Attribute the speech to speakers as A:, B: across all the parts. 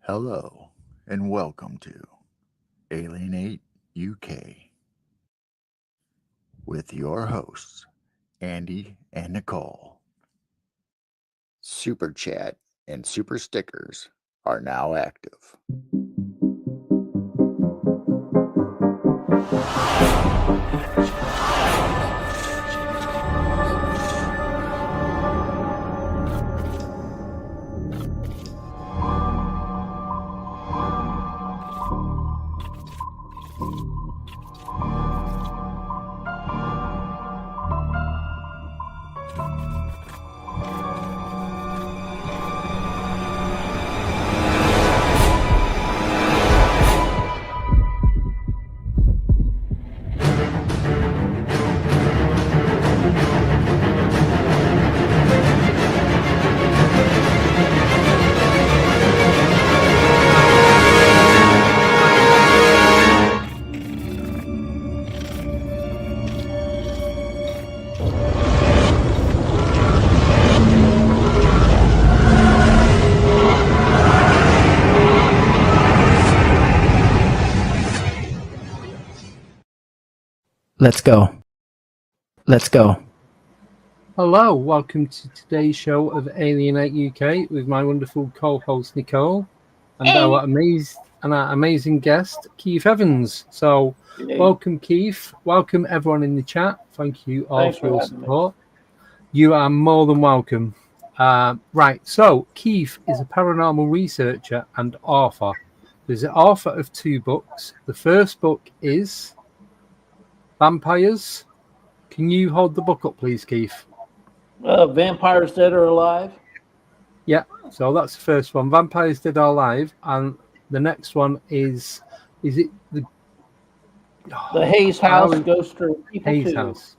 A: Hello, and welcome to Alienate UK with your hosts, Andy and Nicole. Super Chat and Super Stickers are now active.
B: Let's go. Let's go.
C: Hello, welcome to today's show of Alienate UK with my wonderful co-host Nicole and our amazing guest Keith Evans. So, welcome Keith, welcome everyone in the chat. Thank you all for your support. You are more than welcome. Right, so Keith is a paranormal researcher and author. He's the author of 2 books. The first book is Vampires. Can you hold the book up, please, Keith?
D: Vampires Dead or Alive?
C: Yeah, so that's the first one. Vampires Dead or Alive. And the next one is it the
D: Hayes House Ghosts Are People
C: Hayes
D: Too?
C: House.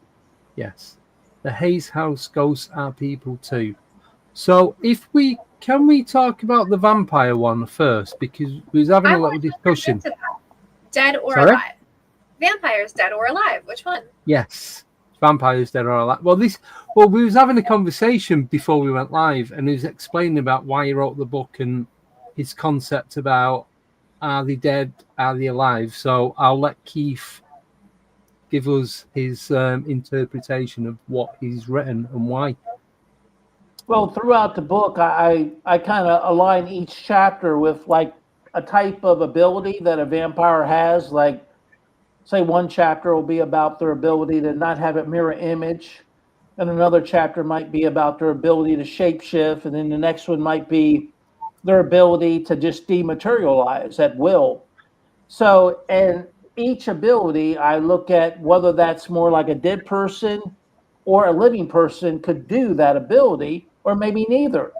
C: Yes. The Hayes House Ghosts Are People Too. So can we talk about the vampire one first? Because we was having a little discussion.
E: Dead or
C: Sorry?
E: Alive? Vampires Dead or Alive? Which one?
C: Yes. Vampires Dead or Alive. Well, we was having a conversation before we went live, and he was explaining about why he wrote the book and his concept about are they dead, are they alive. So I'll let Keith give us his interpretation of what he's written and why.
D: Well, throughout the book, I kind of align each chapter with like a type of ability that a vampire has. Like, say one chapter will be about their ability to not have a mirror image, and another chapter might be about their ability to shapeshift, and then the next one might be their ability to just dematerialize at will. So, and each ability, I look at whether that's more like a dead person or a living person could do that ability, or maybe neither.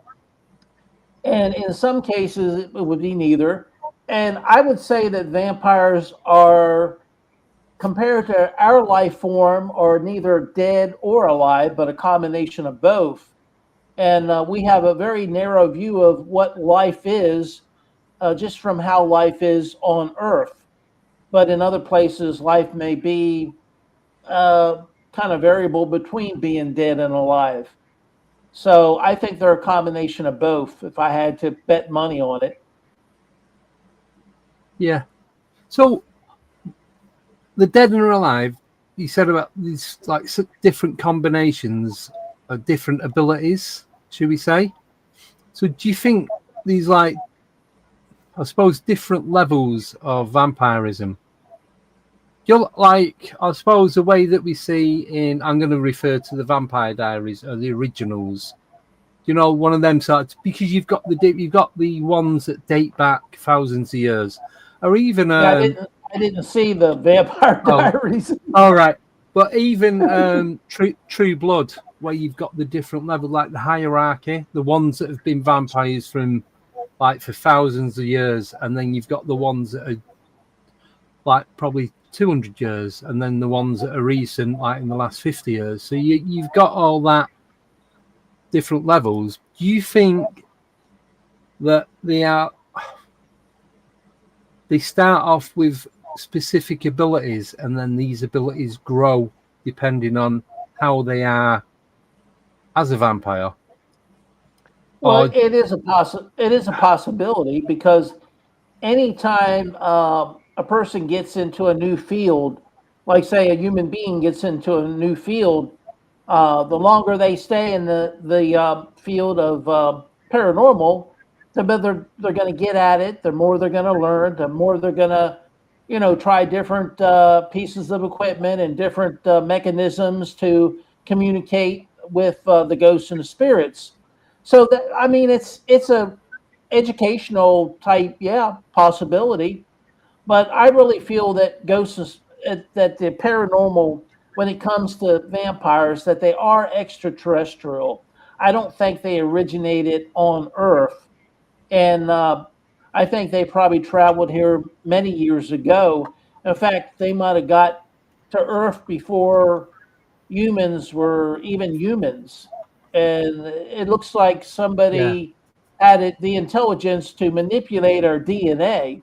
D: And in some cases, it would be neither. And I would say that vampires are, compared to our life form, are neither dead or alive, but a combination of both. And we have a very narrow view of what life is, just from how life is on Earth. But in other places, life may be kind of variable between being dead and alive. So I think they're a combination of both, if I had to bet money on it.
C: Yeah. So the dead and alive, you said about these like different combinations of different abilities, should we say? So do you think these like, I suppose, different levels of vampirism? You're like, I suppose the way that we see in, I'm going to refer to the Vampire Diaries or the originals. You know, one of them sorts, because you've got the ones that date back thousands of years, or even
D: I didn't see the Vampire Diaries.
C: All right, but even True Blood, where you've got the different level, like the hierarchy, the ones that have been vampires from like for thousands of years, and then you've got the ones that are like probably 200 years, and then the ones that are recent, like in the last 50 years. So you've got all that different levels. Do you think that they start off with specific abilities, and then these abilities grow depending on how they are as a vampire? Or
D: Well, it is a possibility because anytime a person gets into a new field, like say a human being gets into a new field, the longer they stay in the field of paranormal, the better they're going to get at it. The more they're going to learn. The more they're going to, try different pieces of equipment and different mechanisms to communicate with the ghosts and the spirits. So that I mean, it's a educational type, yeah, possibility. But I really feel that that the paranormal, when it comes to vampires, that they are extraterrestrial. I don't think they originated on Earth, and I think they probably traveled here many years ago. In fact, they might have got to Earth before humans were even humans, and it looks like
C: yeah,
D: somebody had the intelligence to manipulate our DNA.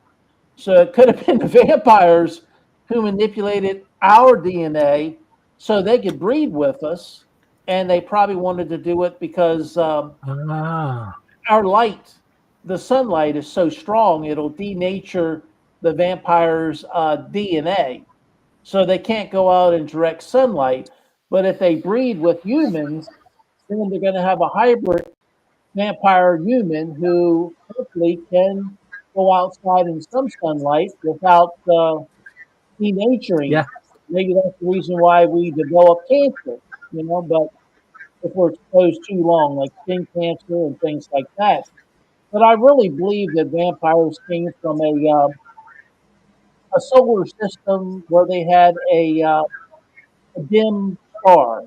D: So it could have been the vampires who manipulated our DNA so they could breed with us. And they probably wanted to do it because
C: ah,
D: our light, the sunlight, is so strong, it'll denature the vampire's DNA. So they can't go out in direct sunlight. But if they breed with humans, then they're going to have a hybrid vampire human who hopefully can go outside in some sunlight without denaturing.
C: yeah,
D: Maybe that's the reason why we develop cancer, but if we're exposed too long, like skin cancer and things like that. But I really believe that vampires came from a solar system where they had a dim star,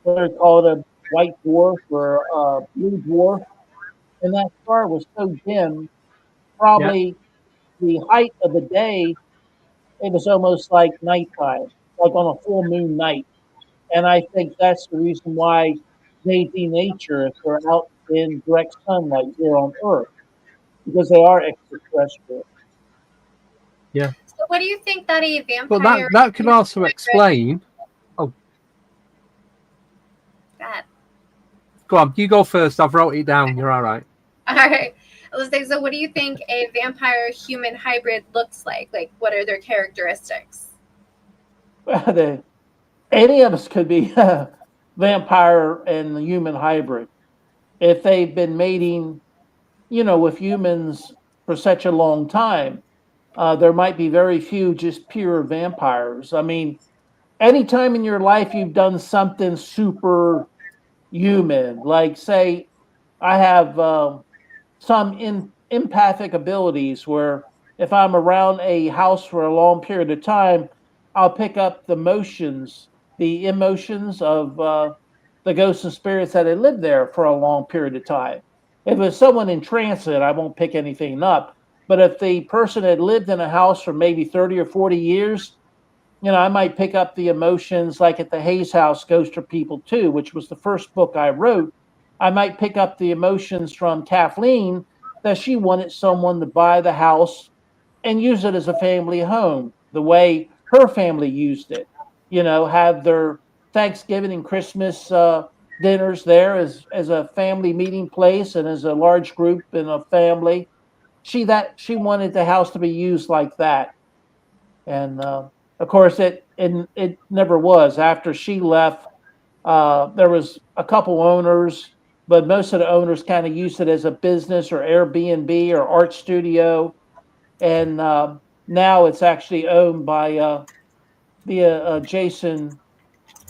D: whether it's called a white dwarf or a blue dwarf. And that star was so dim,
C: yeah.
D: probably the height of the day, it was almost like nighttime, like on a full moon night. And I think that's the reason why they denature if they're out in direct sunlight here on Earth, because they are extraterrestrial.
C: Yeah.
E: So, what do you think that a
C: But
E: vampire
C: that can
E: human
C: also
E: hybrid?
C: explain. Oh,
E: God.
C: go on. You go first. I've wrote it down. You're all right.
E: All right. I was like, so what do you think a vampire human hybrid looks like? Like, what are their characteristics?
D: Any of us could be a vampire and the human hybrid if they've been mating, with humans for such a long time. There might be very few just pure vampires. I mean, anytime in your life you've done something super human, like say, I have some empathic abilities where if I'm around a house for a long period of time, I'll pick up the emotions of the ghosts and spirits that had lived there for a long period of time. If it's someone in transit, I won't pick anything up. But if the person had lived in a house for maybe 30 or 40 years, I might pick up the emotions like at the Hayes House Ghost or People Too, which was the first book I wrote. I might pick up the emotions from Kathleen that she wanted someone to buy the house and use it as a family home, the way her family used it. Have their Thanksgiving and Christmas dinners there as a family meeting place and as a large group in a family. She wanted the house to be used like that, and of course it never was. After she left, there was a couple owners, but most of the owners kind of used it as a business or Airbnb or art studio, and now it's actually owned by the adjacent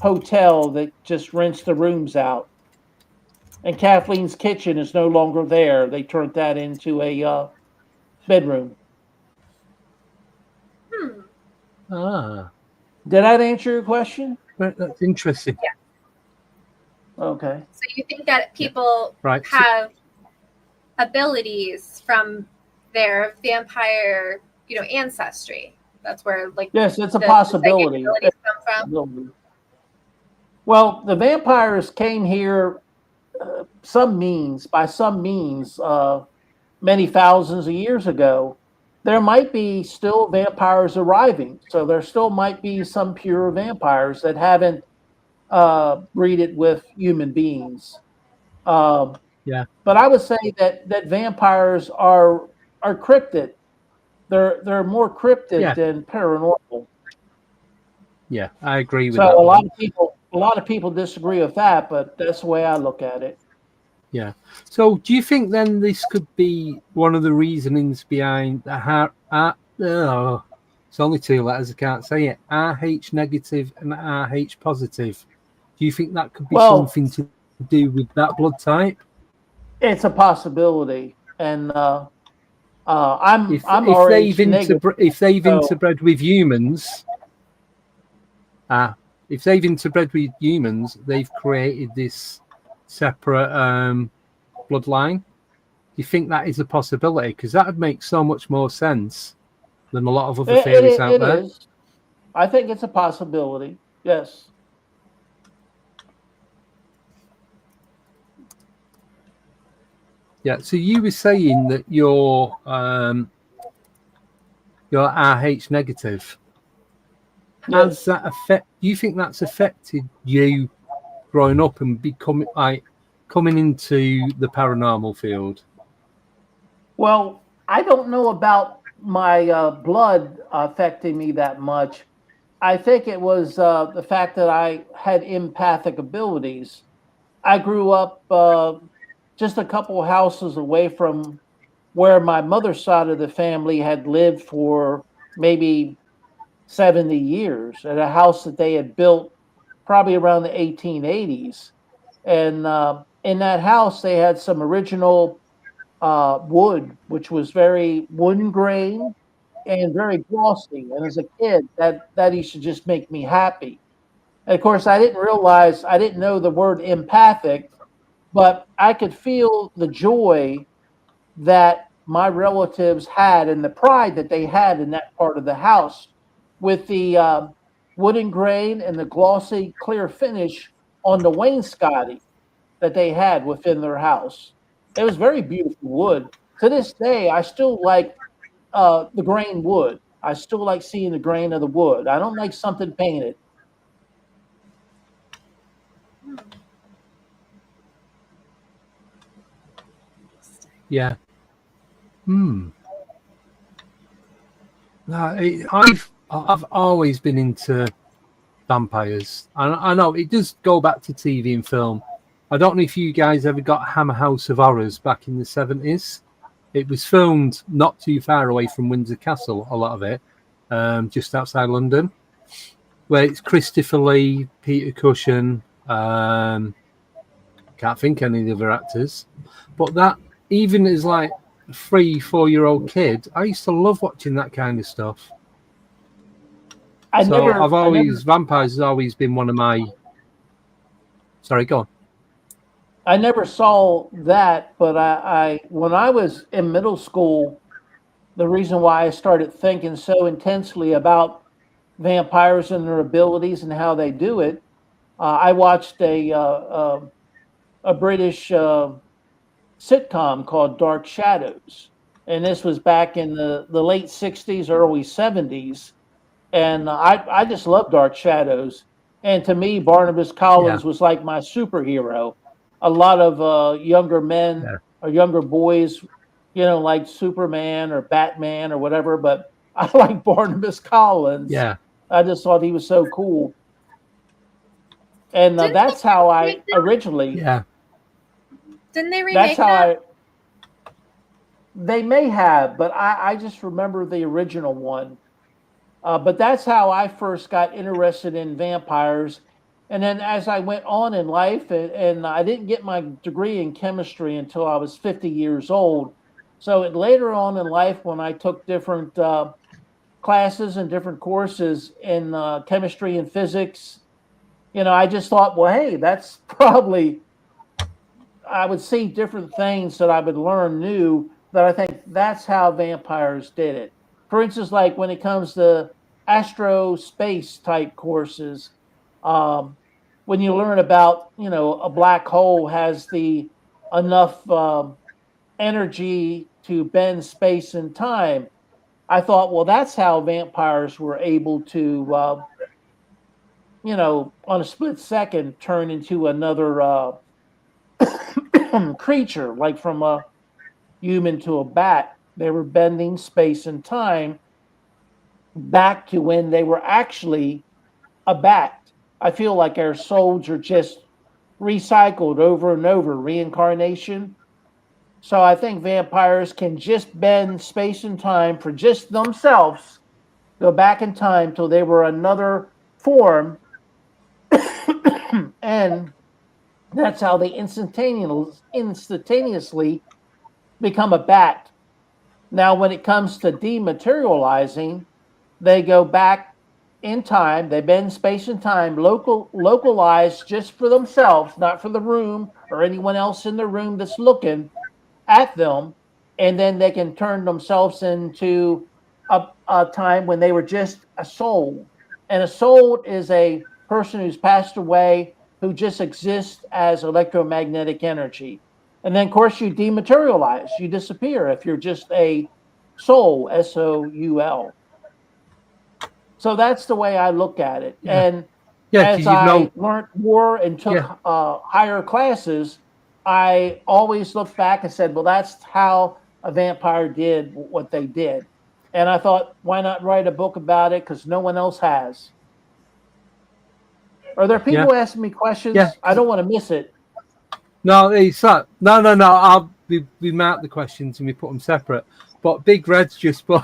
D: hotel that just rents the rooms out. And Kathleen's kitchen is no longer there. They turned that into a bedroom.
E: Hmm.
C: Ah,
D: Did that answer your question?
C: that's interesting.
E: Yeah.
D: Okay.
E: So you think that people
C: Right.
E: have abilities from their vampire, ancestry? That's where like
D: Yes, it's a
E: the psychic
D: possibility.
E: abilities come from.
D: Well, the vampires came here by some means, many thousands of years ago. There might be still vampires arriving, so there still might be some pure vampires that haven't breeded with human beings.
C: Yeah.
D: But I would say that vampires are cryptid. They're more cryptid
C: Yeah.
D: than paranormal.
C: Yeah. I agree with
D: So
C: that one.
D: a lot of people disagree with that, but that's the way I look at it.
C: Yeah. So, do you think then this could be one of the reasonings behind the oh, it's only two letters, I can't say it. RH negative and RH positive. Do you think that could be
D: Well,
C: something to do with that blood type?
D: it's a possibility, and I'm
C: If they've
D: RH negative,
C: if they've
D: so
C: interbred with humans, if they've interbred with humans, they've created this separate bloodline. Do you think that is a possibility? Because that would make so much more sense than a lot of other theories out
D: it
C: there.
D: is. I think it's a possibility. Yes.
C: Yeah. So you were saying that you're RH negative. Has
D: Yes.
C: that affect? Do you think that's affected you growing up and becoming like coming into the paranormal field?
D: Well, I don't know about my blood affecting me that much. I think it was the fact that I had empathic abilities. I grew up just a couple houses away from where my mother's side of the family had lived for maybe 70 years at a house that they had built probably around the 1880s. And in that house, they had some original wood, which was very wooden grain and very glossy. And as a kid, that used to just make me happy. And of course, I didn't know the word empathic, but I could feel the joy that my relatives had and the pride that they had in that part of the house with the wooden grain and the glossy clear finish on the wainscoting that they had within their house. It was very beautiful wood. To this day, I still like the grain wood. I still like seeing the grain of the wood. I don't like something painted.
C: Yeah. Hmm. No, I've always been into vampires. I know it does go back to TV and film. I don't know if you guys ever got Hammer House of Horrors back in the 70s. It was filmed not too far away from Windsor Castle, a lot of it, just outside London, where it's Christopher Lee, Peter Cushing, can't think any of the other actors. But that, even as like a 3, 4 year old kid, I used to love watching that kind of stuff. Vampires has always been one of my. Sorry, go on.
D: I never saw that, but when I was in middle school, the reason why I started thinking so intensely about vampires and their abilities and how they do it, I watched a British sitcom called Dark Shadows, and this was back in the late '60s, early '70s, and I just love Dark Shadows. And to me, Barnabas
C: Yeah,
D: Collins was like my superhero. A lot of younger men
C: yeah,
D: or younger boys, like Superman or Batman or whatever, but I like Barnabas Collins.
C: yeah,
D: I just thought he was so cool, and
E: Didn't they
D: that's how I
E: remake them?
D: originally.
C: yeah,
E: Didn't they
D: That's
E: remake
D: how
E: that?
D: I. They may have, but I just remember the original one. But that's how I first got interested in vampires. And then as I went on in life, and I didn't get my degree in chemistry until I was 50 years old. So later on in life, when I took different classes and different courses in chemistry and physics, I just thought, well, hey, that's probably, I would see different things that I would learn new that I think that's how vampires did it. For instance, like when it comes to astro space type courses, um, when you learn about, a black hole has the enough energy to bend space and time. I thought, well, that's how vampires were able to, on a split second, turn into another creature, like from a human to a bat. They were bending space and time back to when they were actually a bat. I feel like our souls are just recycled over and over, reincarnation. So I think vampires can just bend space and time for just themselves, go back in time till they were another form, and that's how they instantaneously become a bat. Now, when it comes to dematerializing, they go back in time, they bend space and time, localized just for themselves, not for the room or anyone else in the room that's looking at them, and then they can turn themselves into a time when they were just a soul. And a soul is a person who's passed away who just exists as electromagnetic energy. And then, of course, you dematerialize, you disappear if you're just a soul, soul. So that's the way I look at it.
C: Yeah.
D: And
C: Yeah,
D: as
C: because you
D: I
C: know,
D: learned more and took
C: yeah,
D: higher classes, I always looked back and said, well, that's how a vampire did what they did. And I thought, why not write a book about it? Because no one else has. Are there
C: yeah,
D: people asking me
C: yeah.
D: questions? I don't want to miss it.
C: No, it's that. No, no, no. We mark the questions and we put them separate. But Big Red's just put.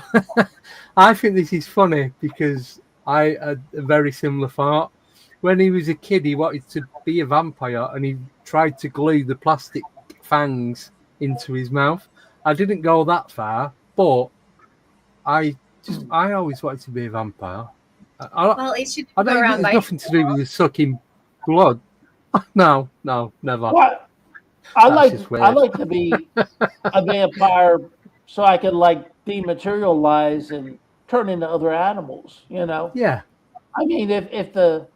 C: I think this is funny because I had a very similar thought. When he was a kid, he wanted to be a vampire and he tried to glue the plastic fangs into his mouth. I didn't go that far, but I always wanted to be a vampire.
E: Well, at least you
C: I
E: didn't go
C: don't.
E: around
C: It's
E: biting
C: nothing to do with the sucking blood. No, no, never.
D: What?
C: That's just
D: I
C: weird.
D: like to be a vampire so I could like dematerialize and turn into other animals, you know.
C: Yeah,
D: I mean if the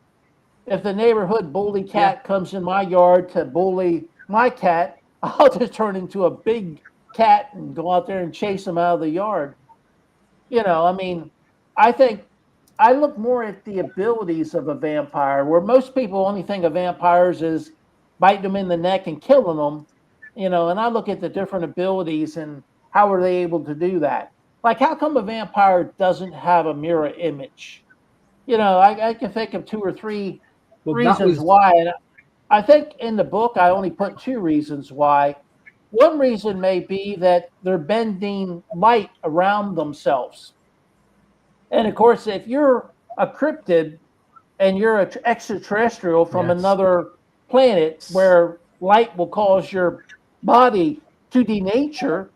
D: neighborhood bully
C: yeah,
D: cat comes in my yard to bully my cat, I'll just turn into a big cat and go out there and chase him out of the yard. You know, I mean, I think I look more at the abilities of a vampire, where most people only think of vampires as biting them in the neck and killing them, you know, and I look at the different abilities and how are they able to do that? Like, how come a vampire doesn't have a mirror image? You know, I can think of two or three
C: well, that
D: reasons
C: was
D: why. And I think in the book, I only put two reasons why. One reason may be that they're bending light around themselves. And of course, if you're a cryptid and you're an extraterrestrial from
C: yes,
D: another planet where light will cause your body to denature,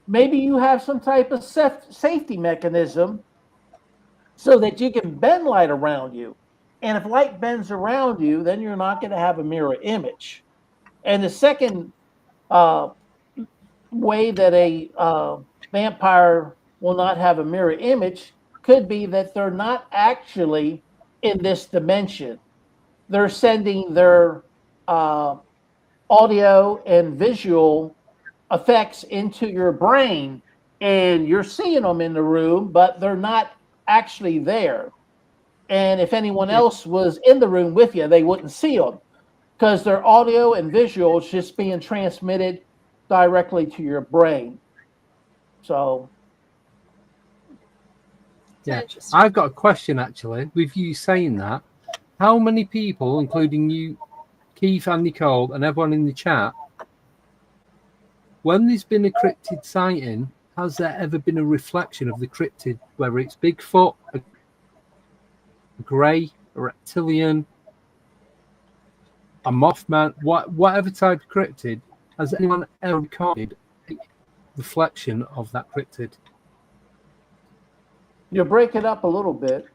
D: maybe you have some type of safety mechanism so that you can bend light around you. And if light bends around you, then you're not going to have a mirror image. And the second uh, way that a vampire will not have a mirror image could be that they're not actually in this dimension. They're sending their uh, audio and visual effects into your brain, and you're seeing them in the room, but they're not actually there. And if anyone
C: yeah,
D: else was in the room with you, they wouldn't see them because their audio and visual is just being transmitted directly to your brain. So,
C: yeah.
E: interesting.
C: I've got a question actually. With you saying that, how many people, including you, Keith and Nicole, and everyone in the chat, when there's been a cryptid sighting, has there ever been a reflection of the cryptid, whether it's Bigfoot, a grey, a reptilian, a mothman, whatever type of cryptid? Has anyone ever recorded a reflection of that cryptid?
D: you break it up a little bit.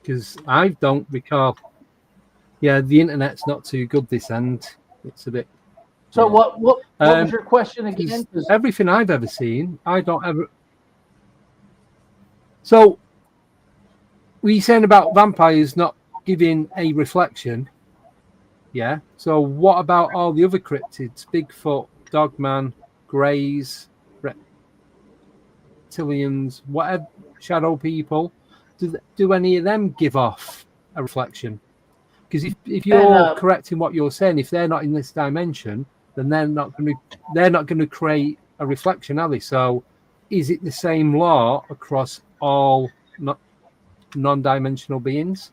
C: Because I don't recall. Yeah, the internet's not too good this end. It's a bit.
D: So,
C: Yeah.
D: what was your question again? 'Cause
C: Everything I've ever seen, I don't ever. So, were you saying about vampires not giving a reflection? Yeah. So, what about all the other cryptids? Bigfoot, Dogman, Greys, reptilians, whatever, shadow people. Do any of them give off a reflection? Because if
D: And,
C: you're correct in what you're saying, if they're not in this dimension, then they're not going to create a reflection, are they? So, is it the same law across all non-dimensional beings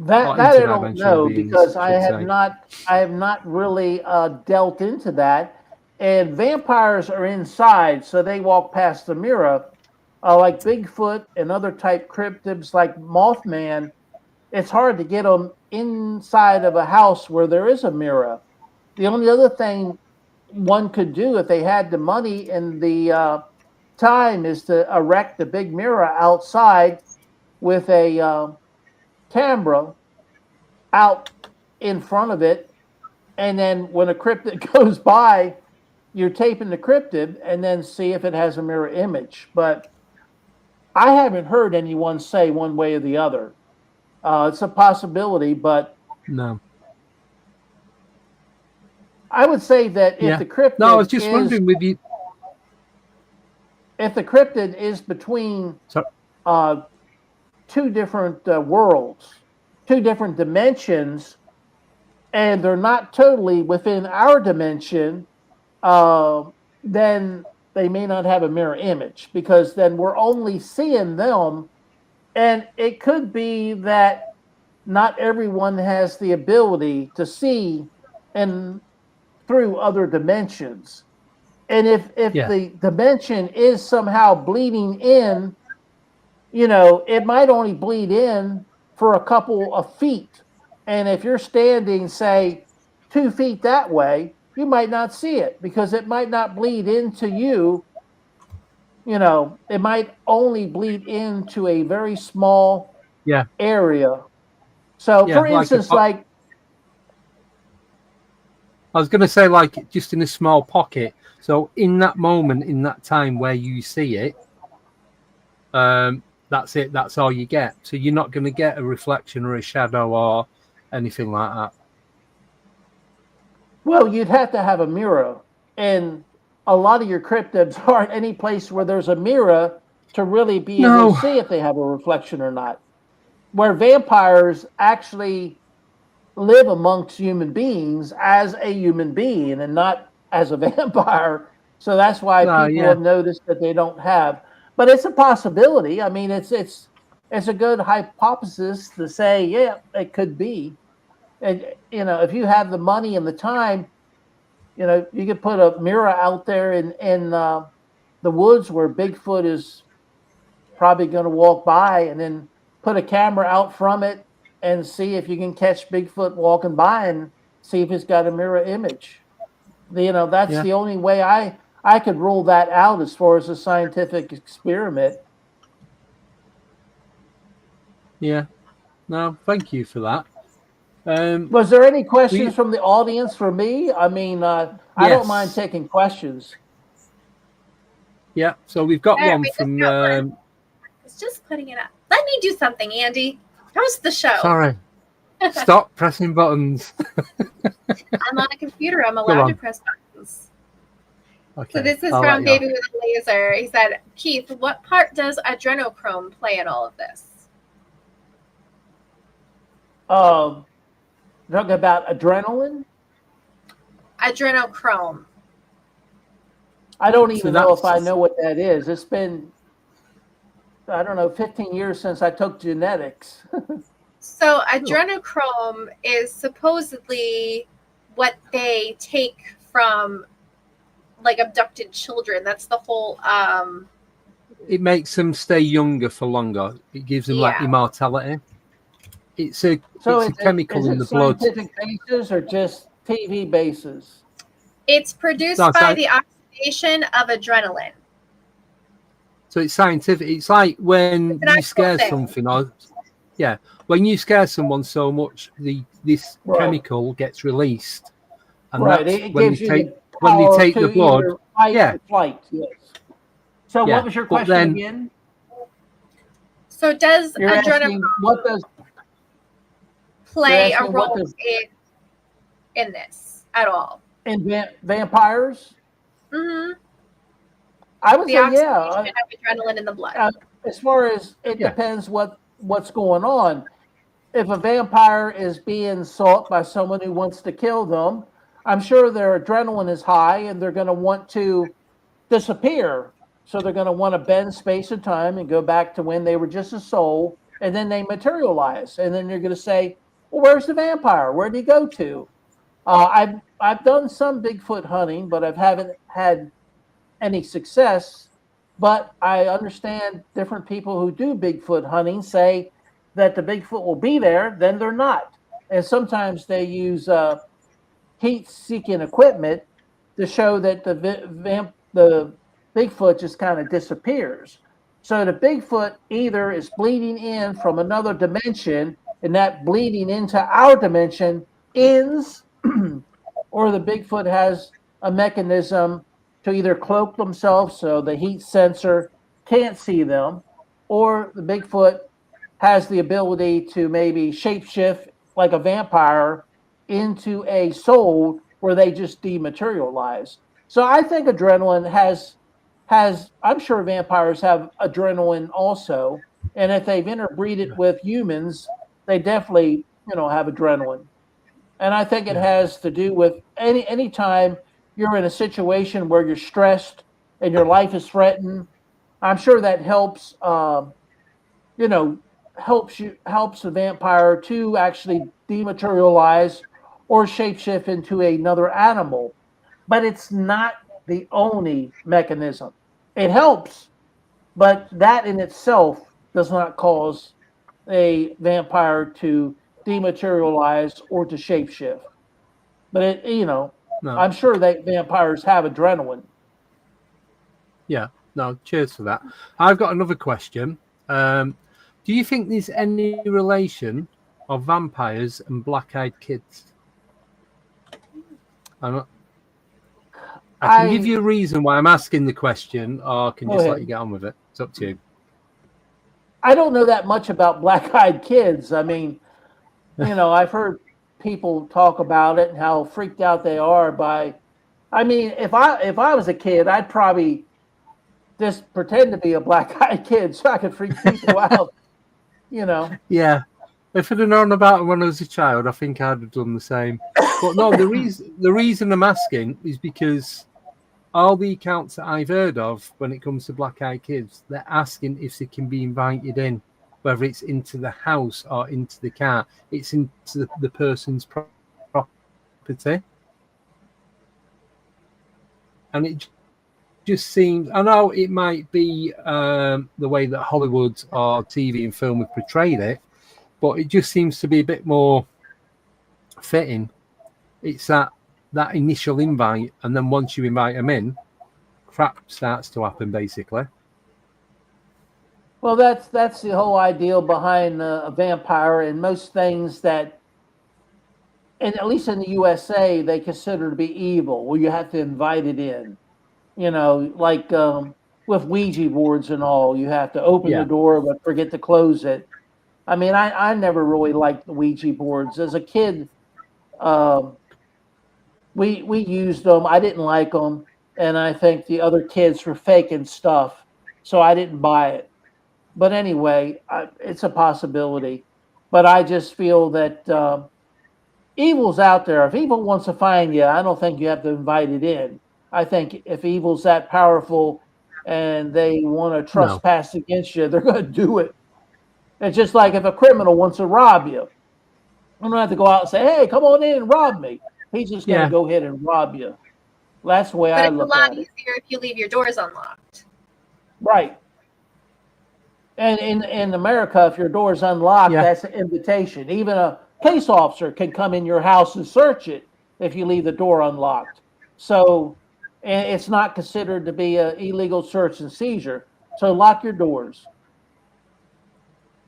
C: or
D: that I don't
C: interdimensional
D: know
C: beings,
D: because I
C: should
D: have
C: say?
D: not really dealt into that. And vampires are inside, so they walk past the mirror. Like Bigfoot and other type cryptids like Mothman, it's hard to get them inside of a house where there is a mirror. The only other thing one could do if they had the money and the time is to erect a big mirror outside with a camera out in front of it, and then when a cryptid goes by, you're taping the cryptid and then see if it has a mirror image. But I haven't heard anyone say one way or the other. It's a possibility, but
C: No.
D: I would say that
C: Yeah. No, I was just wondering with you.
D: if the cryptid is between
C: So,
D: two different worlds, two different dimensions, and they're not totally within our dimension, then they may not have a mirror image because then we're only seeing them. And it could be that not everyone has the ability to see and through other dimensions. And if
C: yeah,
D: the dimension is somehow bleeding in, it might only bleed in for a couple of feet. And if you're standing, say, 2 feet that way, you might not see it because it might not bleed into you. It might only bleed into a very small
C: yeah,
D: area. So,
C: yeah.
D: for instance, like,
C: I was going to say, like, just in a small pocket. So, in that moment, in that time where you see it, that's it. That's all you get. So, you're not going to get a reflection or a shadow or anything like that.
D: well, you'd have to have a mirror. And a lot of your cryptids aren't any place where there's a mirror to really be able
C: No.
D: to see if they have a reflection or not. Where vampires actually live amongst human beings as a human being and not as a vampire. So that's why
C: No,
D: people
C: yeah,
D: have noticed that they don't have. But it's a possibility. I mean, it's a good hypothesis to say, yeah, it could be. And if you have the money and the time, you could put a mirror out there in the woods where Bigfoot is probably going to walk by, and then put a camera out from it and see if you can catch Bigfoot walking by and see if it's got a mirror image. That's
C: yeah,
D: the only way I could rule that out as far as a scientific experiment.
C: yeah. No, thank you for that.
D: Was there any questions
C: We,
D: from the audience for me? I mean, I don't mind
C: yes,
D: taking questions.
C: yeah. So we've got
E: There,
C: one
E: we just
C: from.
E: got one. It's just putting it up. Let me do something, Andy. Host the show.
C: Sorry, stop pressing buttons.
E: I'm on a computer. I'm
C: Go
E: allowed to
C: on.
E: press buttons.
C: Okay,
E: So this is
C: I'll let
E: from
C: you off.
E: Baby with a Laser. He said, Keith, what part does adrenochrome play in all of this?
D: Talking about adrenaline.
E: Adrenochrome.
D: I don't
C: So
D: even know if I
C: that's-
D: know what that is. It's been, I don't know, 15 years since I took genetics.
E: So adrenochrome is supposedly what they take from like abducted children. That's the whole
C: It makes them stay younger for longer. It gives them like
E: Yeah.
C: immortality. It's a
D: So
C: it's a chemical in the blood.
D: scientific basis or just TV basis?
E: it's produced
C: No,
E: by the oxidation of adrenaline.
C: So it's scientific. It's like when
E: It's an
C: you
E: actual
C: scare
E: thing.
C: something, or when you scare someone so much, this
D: Right.
C: chemical gets released, and
D: Right.
C: that's
D: It
C: when
D: gives
C: they
D: you
C: take
D: the
C: when they
D: power
C: take
D: to
C: the blood.
D: either fight
C: Yeah.
D: or flight. Yes. So
C: Yeah,
D: what was your
C: but
D: question
C: then-
D: again?
E: So does
D: You're asking
E: adrenochrome
D: what does
E: play
D: you're
E: a
D: asking what
E: role
D: does-
E: in this at all?
D: in vampires?
E: Mm-hmm.
D: I would
E: The
D: say
E: oxidation
D: yeah.
E: of adrenaline in the blood.
D: As far as it
C: Yeah.
D: depends what's going on. if a vampire is being sought by someone who wants to kill them, I'm sure their adrenaline is high and they're going to want to disappear. So they're going to want to bend space and time and go back to when they were just a soul, and then they materialize. And then you're going to say, well, where's the vampire? Where'd he go to? I've done some Bigfoot hunting, but I haven't had any success. But I understand different people who do Bigfoot hunting say that the Bigfoot will be there, then they're not. And sometimes they use heat-seeking equipment to show that the Bigfoot just kind of disappears. So the Bigfoot either is bleeding in from another dimension, and that bleeding into our dimension ends, or the Bigfoot has a mechanism to either cloak themselves so the heat sensor can't see them, or the Bigfoot has the ability to maybe shapeshift like a vampire into a soul where they just dematerialize. So I think adrenaline has I'm sure vampires have adrenaline also, and if they've interbreeded with humans, they definitely have adrenaline. And I think it has to do with any time you're in a situation where you're stressed and your life is threatened. I'm sure that helps. You know, helps the vampire to actually dematerialize or shapeshift into another animal. But it's not the only mechanism. It helps, but that in itself does not cause a vampire to dematerialize or to shapeshift. But
C: No.
D: I'm sure that vampires have adrenaline.
C: Yeah. No. Cheers for that. I've got another question. Do you think there's any relation of vampires and black-eyed kids? I can give you a reason why I'm asking the question, or I can just let you get on with it. It's up to you.
D: I don't know that much about black-eyed kids. I mean, I've heard people talk about it and how freaked out they are by. I mean, if I was a kid, I'd probably just pretend to be a black-eyed kid so I could freak people out.
C: Yeah. If I'd have known about it when I was a child, I think I'd have done the same. But no, the reason I'm asking is because all the accounts that I've heard of when it comes to black-eyed kids, they're asking if they can be invited in, whether it's into the house or into the car. It's into the person's property. And it just seems, I know it might be the way that Hollywood or TV and film have portrayed it, but it just seems to be a bit more fitting. It's that initial invite, and then once you invite them in, crap starts to happen, basically.
D: Well, that's the whole ideal behind a vampire, and most things that, and at least in the USA, they consider to be evil. Well, you have to invite it in. Like with Ouija boards and all, you have to open the door but forget to close it. I mean, I never really liked the Ouija boards. As a kid, we used them. I didn't like them, and I think the other kids were faking stuff, so I didn't buy it. But anyway, it's a possibility. But I just feel that evil's out there. If evil wants to find you, I don't think you have to invite it in. I think if evil's that powerful and they want to trespass against you, they're going to do it. It's just like if a criminal wants to rob you, I don't have to go out and say, "Hey, come on in and rob me." He's just going to go ahead and rob you. That's the way I look at it.
E: But it's a lot easier if you leave your doors unlocked.
D: Right. And in America, if your door's unlocked, that's an invitation. Even a police officer can come in your house and search it if you leave the door unlocked. So, and it's not considered to be an illegal search and seizure. So lock your doors.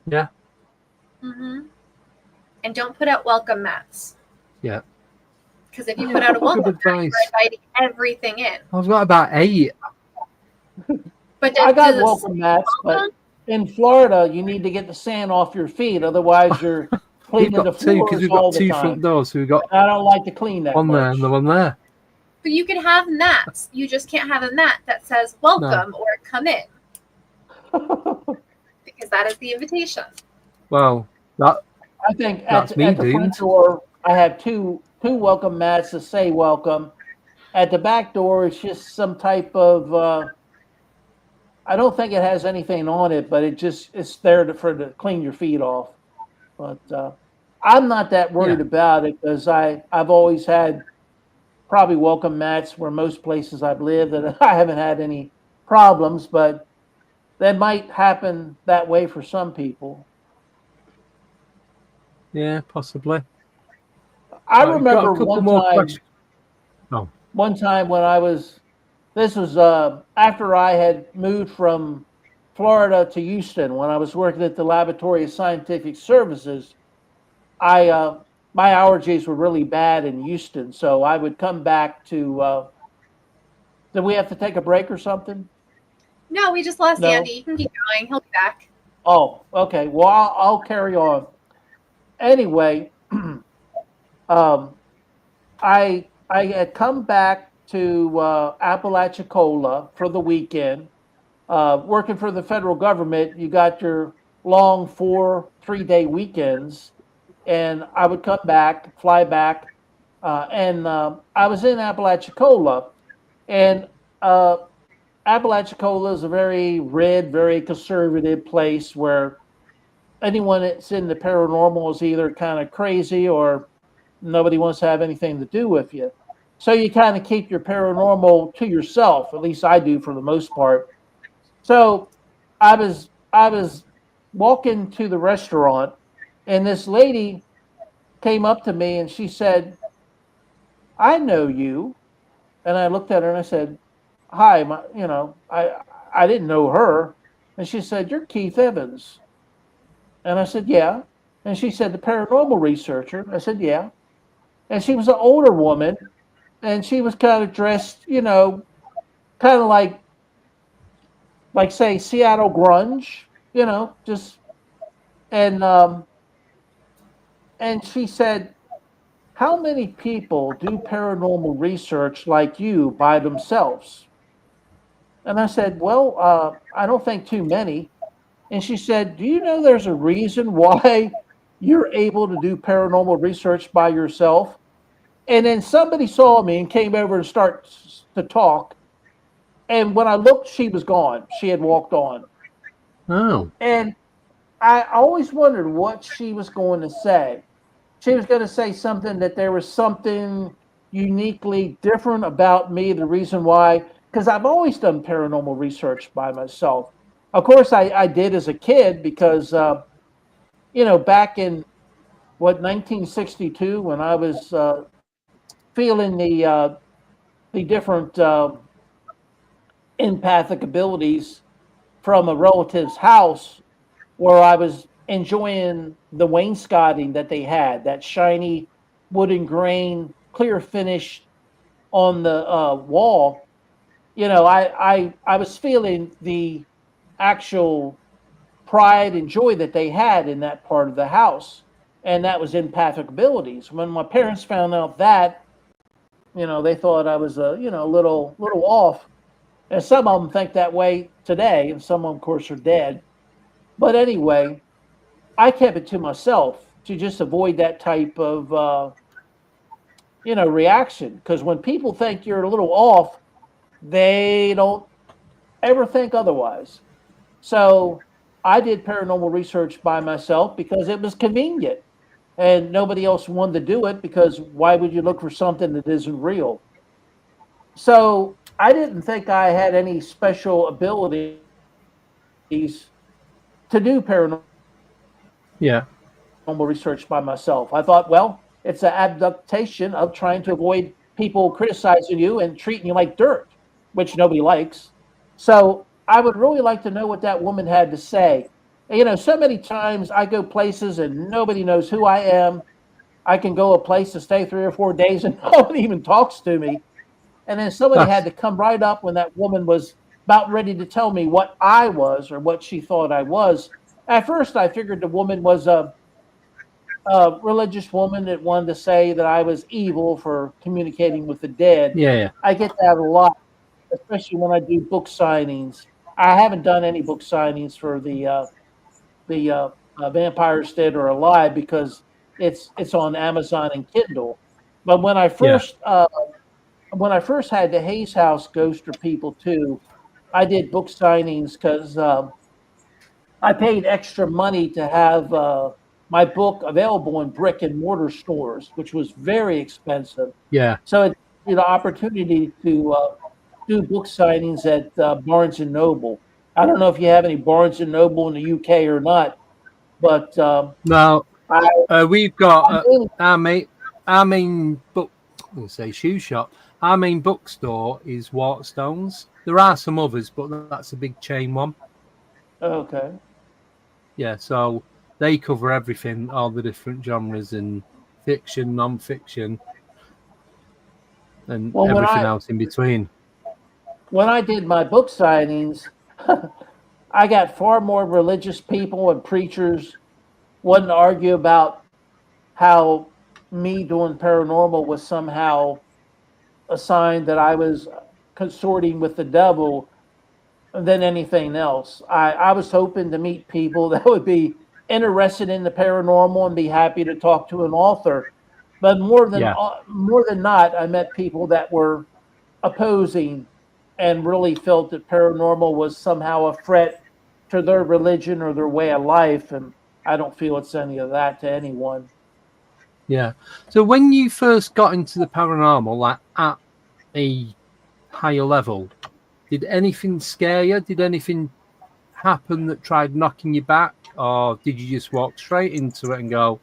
C: Yeah.
E: Mm-hmm. And don't put out welcome mats.
C: Yeah.
E: Because if you put out a welcome mat, you're inviting everything in.
C: I've got about 8.
E: But
D: I got welcome mats, but in Florida, you need to get the sand off your feet. Otherwise, you're cleaning the floors all the time.
C: We've got 2 front doors. So we've got
D: I don't like to clean that
C: one
D: much.
C: there and the one there.
E: But you can have mats. You just can't have a mat that says welcome or come in. Because that is the invitation.
C: Well,
D: I think
C: That's me
D: at the front
C: doomed.
D: door, I have two welcome mats that say welcome. At the back door, it's just some type of. I don't think it has anything on it, but it's there to clean your feet off. But I'm not that worried
C: Yeah.
D: about it because I've always had probably welcome mats where most places I've lived that I haven't had any problems, but that might happen that way for some people.
C: Yeah, possibly.
D: I
C: I've got a
D: remember
C: couple more questions. Oh,
D: one time when this was after I had moved from Florida to Houston when I was working at the Laboratory of Scientific Services. I My allergies were really bad in Houston, so I would come back to. Did we have to take a break or something?
E: No, we just lost
D: No.
E: Andy. You can keep going. He'll be back.
D: Oh, okay. Well, I'll carry on. Anyway, um, I had come back to Apalachicola for the weekend. Working for the federal government, you got your long 3 day weekends, and I would come back, fly back, and I was in Apalachicola, and uh, Apalachicola is a very red, very conservative place where anyone that's in the paranormal is either kind of crazy or nobody wants to have anything to do with you. So you kind of keep your paranormal to yourself. At least I do for the most part. So I was walking to the restaurant, and this lady came up to me and she said, "I know you." And I looked at her and I said, "Hi, I didn't know her." And she said, "You're Keith Evans." And I said, "Yeah." And she said, "The paranormal researcher." I said, "Yeah." And she was an older woman, and she was kind of dressed, kind of like say Seattle grunge, just and and she said, "How many people do paranormal research like you by themselves?" And I said, "Well, I don't think too many." And she said, "Do you know there's a reason why you're able to do paranormal research by yourself?" And then somebody saw me and came over and started to talk. And when I looked, she was gone. She had walked on.
C: oh,
D: And I always wondered what she was going to say. She was going to say something that there was something uniquely different about me, the reason why, because I've always done paranormal research by myself. Of course, I did as a kid because, back in 1962, when I was feeling the different empathic abilities from a relative's house where I was enjoying the wainscoting that they had, that shiny wooden grain, clear finish on the wall. I was feeling the actual pride and joy that they had in that part of the house, and that was empathic abilities. When my parents found out that, they thought I was a little off. And some of them think that way today, and some of them, of course, are dead. But anyway, I kept it to myself to just avoid that type of reaction. Because when people think you're a little off, they don't ever think otherwise. So I did paranormal research by myself because it was convenient, and nobody else wanted to do it because why would you look for something that isn't real? So I didn't think I had any special abilities to do paranormal
C: yeah.
D: research by myself. I thought, well, it's an adaptation of trying to avoid people criticizing you and treating you like dirt, which nobody likes. So I would really like to know what that woman had to say. So many times I go places and nobody knows who I am. I can go a place to stay 3 or 4 days and no one even talks to me. And then somebody had
C: That's
D: to come right up when that woman was about ready to tell me what I was or what she thought I was. At first, I figured the woman was a religious woman that wanted to say that I was evil for communicating with the dead.
C: yeah, yeah.
D: I get that a lot, especially when I do book signings. I haven't done any book signings for the Vampires Dead or Alive because it's on Amazon and Kindle. But
C: Yeah.
D: when I first had the Hayes House Ghost or People too, I did book signings because I paid extra money to have my book available in brick and mortar stores, which was very expensive.
C: Yeah.
D: So it gave me the opportunity to do book signings at Barnes and Noble. I don't know if you have any Barnes and Noble in the UK or not, but
C: Now,
D: I,
C: we've got
D: I really,
C: our main book. I'm going to say shoe shop. Our main bookstore is Waterstones. There are some others, but that's a big chain one.
D: okay.
C: Yeah, so they cover everything, all the different genres and fiction, non-fiction, and
D: Well,
C: everything else in between.
D: when I did my book signings, I got far more religious people and preachers wanting to argue about how me doing paranormal was somehow a sign that I was consorting with the devil than anything else. I was hoping to meet people that would be interested in the paranormal and be happy to talk to an author. But
C: Yeah,
D: more than not, I met people that were opposing and really felt that paranormal was somehow a threat to their religion or their way of life. And I don't feel it's any of that to anyone.
C: yeah. So when you first got into the paranormal, like at a higher level, did anything scare you? Did anything happen that tried knocking you back, or did you just walk straight into it and go,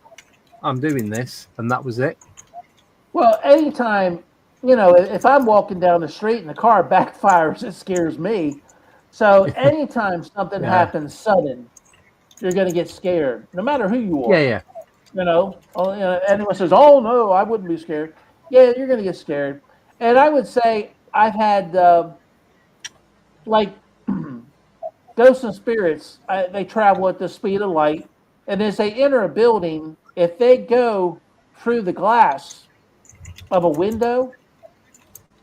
C: "I'm doing this," and that was it?
D: Well, anytime, if I'm walking down the street and the car backfires, it scares me. So anytime something
C: Yeah,
D: happens sudden, you're going to get scared, no matter who you
C: yeah,
D: are.
C: yeah,
D: Anyone says, "Oh no, I wouldn't be scared." Yeah, you're going to get scared. And I would say I've had like ghosts and spirits. They travel at the speed of light, and as they enter a building, if they go through the glass of a window,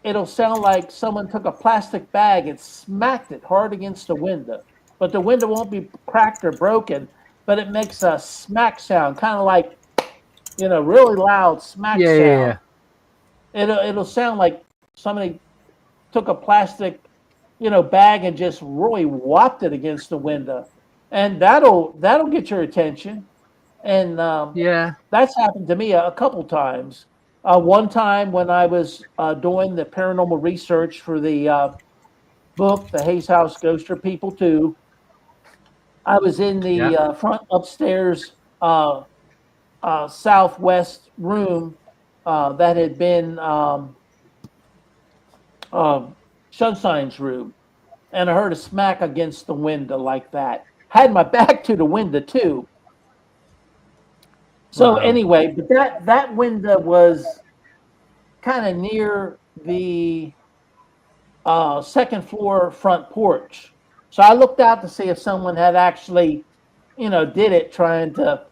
D: it'll sound like someone took a plastic bag and smacked it hard against the window. But the window won't be cracked or broken, but it makes a smack sound, kind of like, really loud smack
C: yeah, yeah, yeah.
D: sound. It'll sound like somebody took a plastic, bag and just really whopped it against the window, and that'll get your attention. And
C: Yeah.
D: that's happened to me a couple times. One time when I was doing the paranormal research for the book, The Hayes House Ghost or People Too, I was in
C: Yeah.
D: the front upstairs southwest room that had been um, Sunshine's room, and I heard a smack against the window like that. Had my back to the window too. So
C: Wow.
D: anyway, but that window was kind of near the second floor front porch. So I looked out to see if someone had actually, did it trying to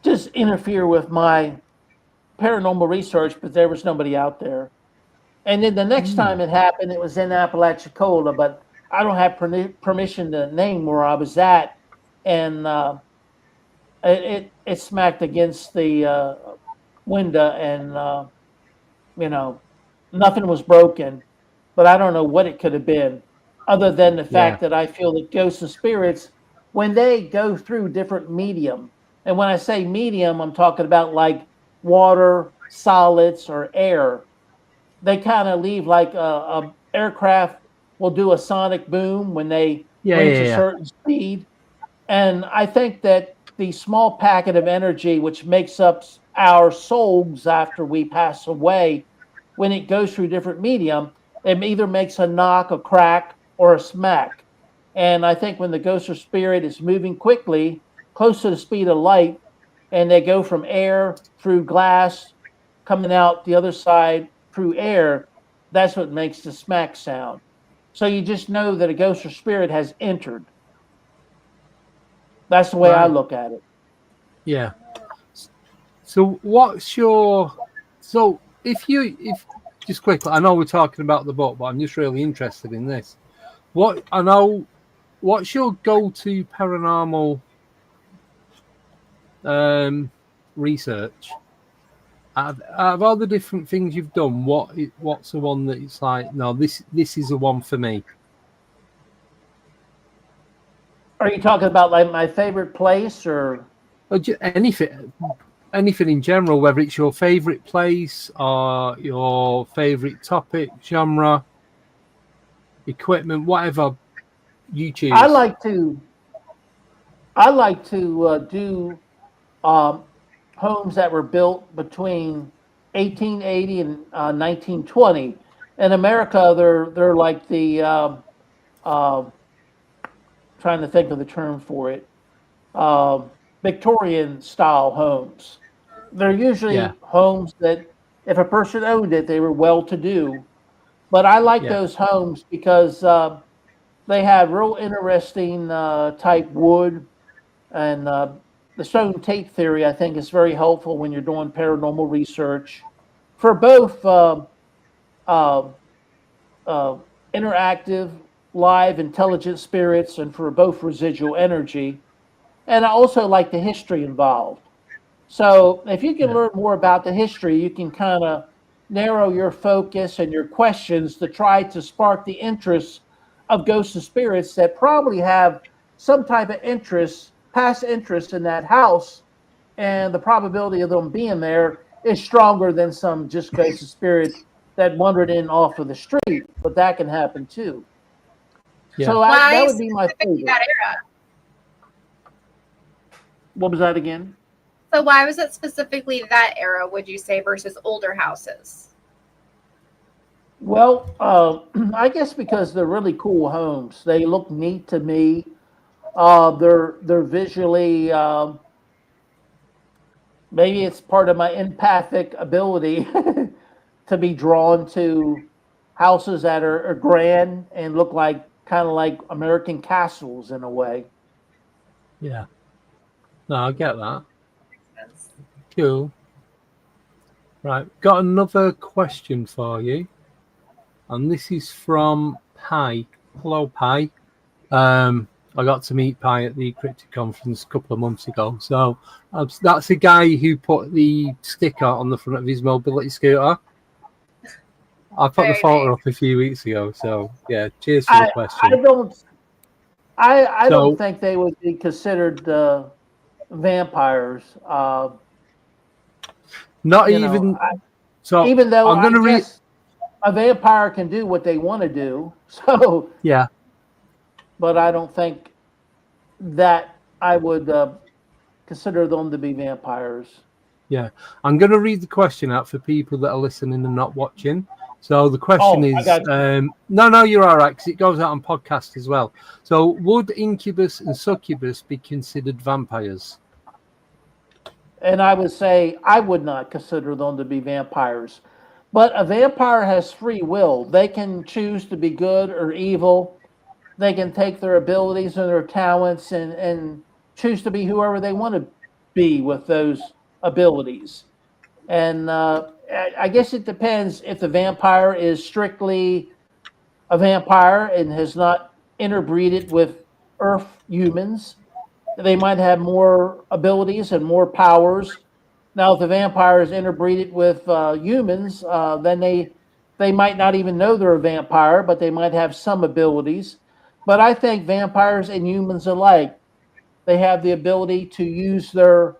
D: just interfere with my paranormal research, but there was nobody out there. And then the next
C: Hmm.
D: time it happened, it was in Apalachicola, but I don't have permission to name where I was at. And it smacked against the window, and you know, nothing was broken, but I don't know what it could have been, other than the
C: Yeah.
D: fact that I feel that ghosts and spirits, when they go through different medium, and when I say medium, I'm talking about like water, solids, or air. They kind of leave like a aircraft will do a sonic boom when they
C: Yeah.
D: reach
C: Yeah.
D: a
C: Yeah.
D: certain speed, and I think that the small packet of energy, which makes up our souls after we pass away, when it goes through different medium, it either makes a knock, a crack, or a smack. And I think when the ghost or spirit is moving quickly, close to the speed of light, and they go from air through glass, coming out the other side through air, that's what makes the smack sound. So you just know that a ghost or spirit has entered. That's the way I
C: Right.
D: look at it.
C: Yeah. So what's your so if just quickly, I know we're talking about the book, but I'm just really interested in this. What's your go-to paranormal research, out of all the different things you've done, what's the one that it's like, no, this is the one for me?
D: Are you talking about like my favorite place or?
C: Or anything in general, whether it's your favorite place or your favorite topic, genre, equipment, whatever you choose.
D: I like to do homes that were built between 1880 and 1920. In America, they're like the trying to think of the term for it, Victorian style homes. They're usually homes that if a person owned it, they were well to do. But I like those homes because they have real interesting type wood, and the stone tape theory I think is very helpful when you're doing paranormal research for both uh, interactive, live, intelligent spirits, and for both residual energy. And I also like the history involved. So if you can learn more about the history, you can kind of narrow your focus and your questions to try to spark the interest of ghosts and spirits that probably have some type of interest, past interest in that house, and the probability of them being there is stronger than some just ghosts and spirits that wandered in off of the street. But that can happen too.
C: Yeah.
D: So that would be my favorite.
E: That era?
D: What was that again?
E: So why was it specifically that era, would you say, versus older houses?
D: Well, I guess because they're really cool homes. They look neat to me. They're visually. Maybe it's part of my empathic ability to be drawn to houses that are grand and look like kind of like American castles in a way.
C: Yeah. No, I get that. Cool. Right, got another question for you, and this is from Pi. Hello, Pi. I got to meet Pi at the Cryptic Conference a couple of months ago. So that's the guy who put the sticker on the front of his mobility scooter. I put the photo up a few weeks ago. So yeah, cheers for the question.
D: I don't think they would be considered vampires.
C: Not even. So
D: even though
C: I'm going to read.
D: A vampire can do what they want to do. So
C: yeah.
D: But I don't think that I would consider them to be vampires.
C: Yeah, I'm going to read the question out for people that are listening and not watching. So the question is, no, you're all right, because it goes out on podcast as well. So would incubus and succubus be considered vampires?
D: And I would say I would not consider them to be vampires. But a vampire has free will. They can choose to be good or evil. They can take their abilities and their talents and choose to be whoever they want to be with those abilities. And I guess it depends if the vampire is strictly a vampire and has not interbreeded with Earth humans. They might have more abilities and more powers. Now, if the vampire is interbreeded with humans, then they might not even know they're a vampire, but they might have some abilities. But I think vampires and humans alike, they have the ability to use their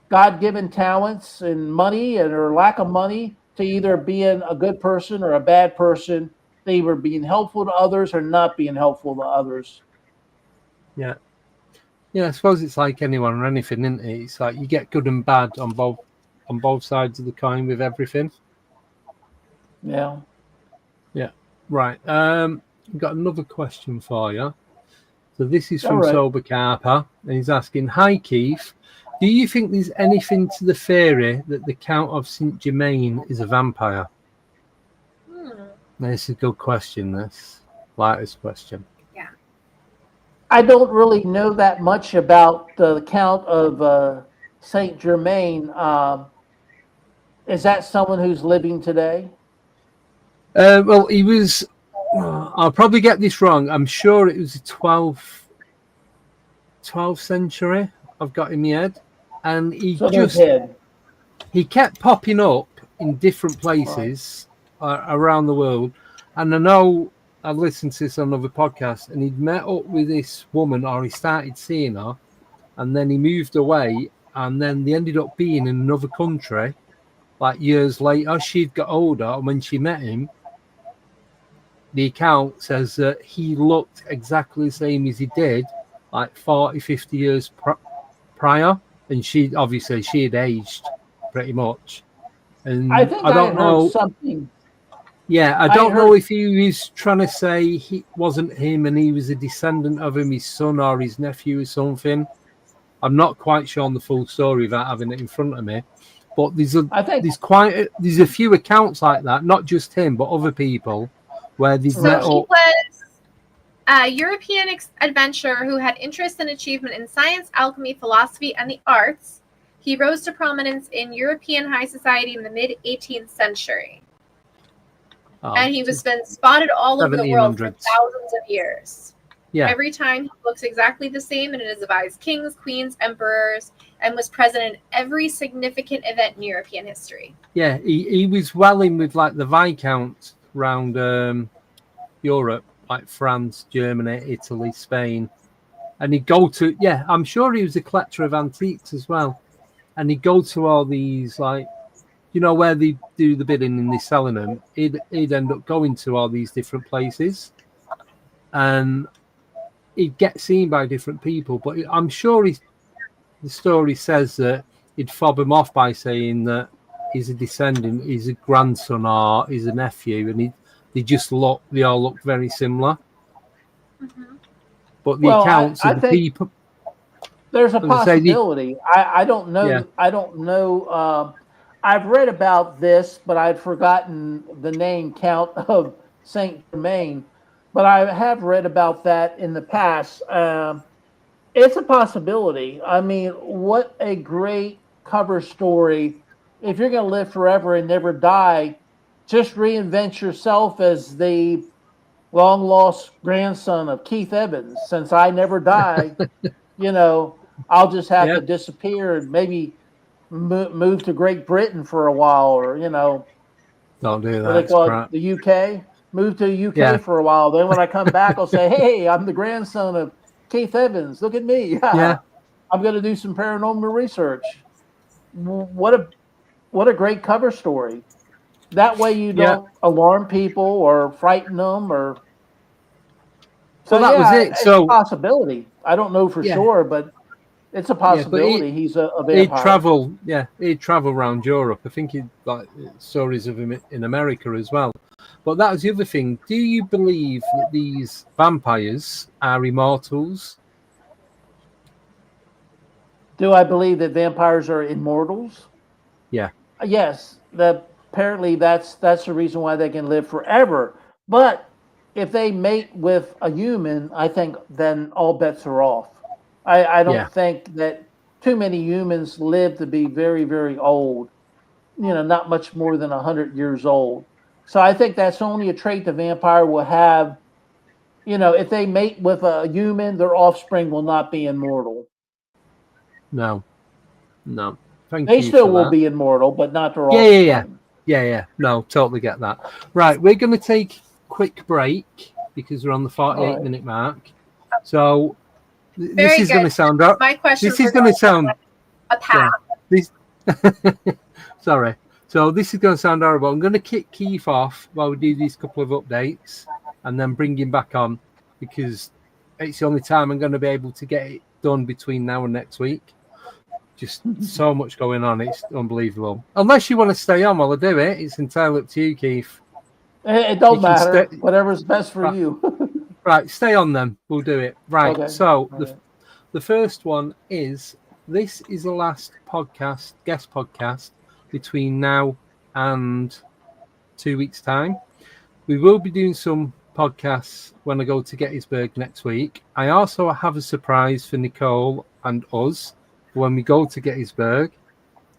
D: God-given talents and money and or lack of money to either being a good person or a bad person, to either being helpful to others or not being helpful to others.
C: Yeah. Yeah, I suppose it's like anyone or anything, isn't it? It's like you get good and bad on both sides of the coin with everything.
D: Yeah.
C: Yeah. Right. I've got another question for you. So this is from
D: All right.
C: Sober Carper, and he's asking, "Hi Keith, do you think there's anything to the theory that the Count of Saint Germain is a vampire?" This is a good question. This question.
E: Yeah.
D: I don't really know that much about the Count of Saint Germain. Is that someone who's living today?
C: Well, he was. I'll probably get this wrong. I'm sure it was the 12th century. I've got in my head. and
D: So they're dead.
C: he kept popping up in different places around the world. And I know I've listened to this on another podcast, and he'd met up with this woman, or he started seeing her, and then he moved away, and then they ended up being in another country. Like years later, she'd got older, and when she met him, the account says that he looked exactly the same as he did like 40, 50 years prior. And she had aged pretty much. And
D: I think
C: I
D: I
C: don't
D: had heard
C: know.
D: something.
C: Yeah, I
D: I
C: don't know
D: heard-
C: if he was trying to say he wasn't him and he was a descendant of him, his son or his nephew or something. I'm not quite sure on the full story without having it in front of me. But there's a few accounts like that, not just him, but other people where they've
E: So
C: met
E: he
C: up.
E: was a European adventurer who had interest and achievement in science, alchemy, philosophy, and the arts. He rose to prominence in European high society in the mid-18th century. And he was been spotted all over the world for
C: 1700s.
E: thousands of years.
C: Yeah.
E: Every time he looks exactly the same, and it has advised kings, queens, emperors, and was present in every significant event in European history.
C: Yeah, he was well in with like the Viscounts around Europe, like France, Germany, Italy, Spain. And he'd go to, I'm sure he was a collector of antiques as well. And he'd go to all these, like, where they do the bidding and they're selling them. He'd end up going to all these different places. And he'd get seen by different people. But I'm sure the story says that he'd fob him off by saying that he's a descendant, he's a grandson, or he's a nephew. And they all look very similar.
E: Mm-hmm.
C: But the accounts of the people.
D: There's a possibility. I don't know.
C: Yeah.
D: I don't know. I've read about this, but I'd forgotten the name Count of Saint Germain. But I have read about that in the past. It's a possibility. I mean, what a great cover story. If you're going to live forever and never die, just reinvent yourself as the long lost grandson of Keith Evans. Since I never die, I'll just have to disappear and maybe move to Great Britain for a while, or
C: don't do that.
D: What they call it, the UK. Move to the UK for a while. Then when I come back, I'll say, "Hey, I'm the grandson of Keith Evans. Look at me.
C: Yeah,
D: I'm going to do some paranormal research." What a great cover story. That way you don't alarm people or frighten them, or. So
C: that was it.
D: It's a possibility. I don't know for sure, but it's a possibility. He's a vampire.
C: He'd travel around Europe. I think he'd like stories of him in America as well. But that was the other thing. Do you believe that these vampires are immortals?
D: Do I believe that vampires are immortals?
C: Yeah.
D: Yes. Apparently that's the reason why they can live forever. But if they mate with a human, I think then all bets are off. I don't think that too many humans live to be very, very old. Not much more than 100 years old. So I think that's only a trait the vampire will have. If they mate with a human, their offspring will not be immortal.
C: No.
D: They still will be immortal, but not their offspring.
C: Yeah. No, totally get that. Right, we're going to take a quick break because we're on the 48-minute mark. So this is going to sound.
E: My question.
C: This is going to sound
E: a path.
C: Sorry. So this is going to sound horrible. I'm going to kick Keith off while we do these couple of updates, and then bring him back on because it's the only time I'm going to be able to get it done between now and next week. Just so much going on. It's unbelievable. Unless you want to stay on while I do it, it's entirely up to you, Keith.
D: It don't matter. Whatever's best for you.
C: Right, stay on then. We'll do it. Right. Okay. So the first one is, this is the last guest podcast between now and 2 weeks' time. We will be doing some podcasts when I go to Gettysburg next week. I also have a surprise for Nicole and us when we go to Gettysburg.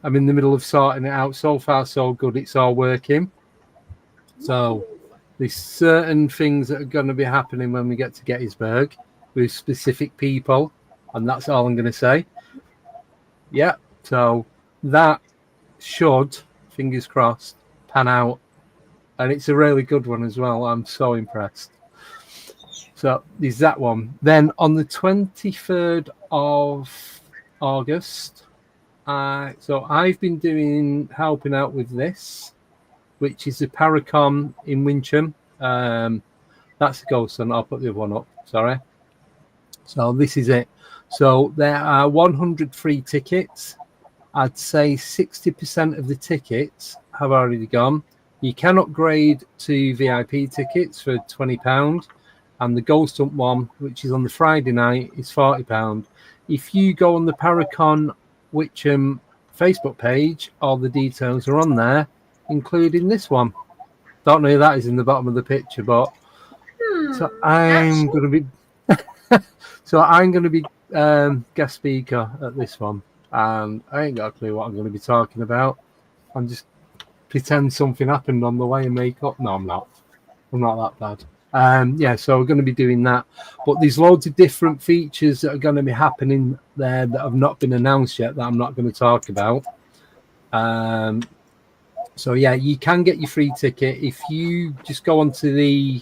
C: I'm in the middle of sorting it out. So far, so good. It's all working. So there's certain things that are going to be happening when we get to Gettysburg with specific people, and that's all I'm going to say. Yeah, So that should, fingers crossed, pan out. And it's a really good one as well. I'm so impressed. So there's that one. Then on the 23rd of August, so I've been helping out with this, which is the Paracon in Wincham. That's the ghost hunt. I'll put the other one up. Sorry. So this is it. So there are 100 free tickets. I'd say 60% of the tickets have already gone. You can upgrade to VIP tickets for £20. And the Ghost Hunt one, which is on the Friday night, is £40. If you go on the Paracon Witcham Facebook page, all the details are on there, including this one. Don't know who that is in the bottom of the picture, but so I'm going to be guest speaker at this one, and I ain't got a clue what I'm going to be talking about. I'm just pretend something happened on the way and make up. No, I'm not. I'm not that bad. So we're going to be doing that, but there's loads of different features that are going to be happening there that have not been announced yet that I'm not going to talk about. So yeah, you can get your free ticket if you just go onto the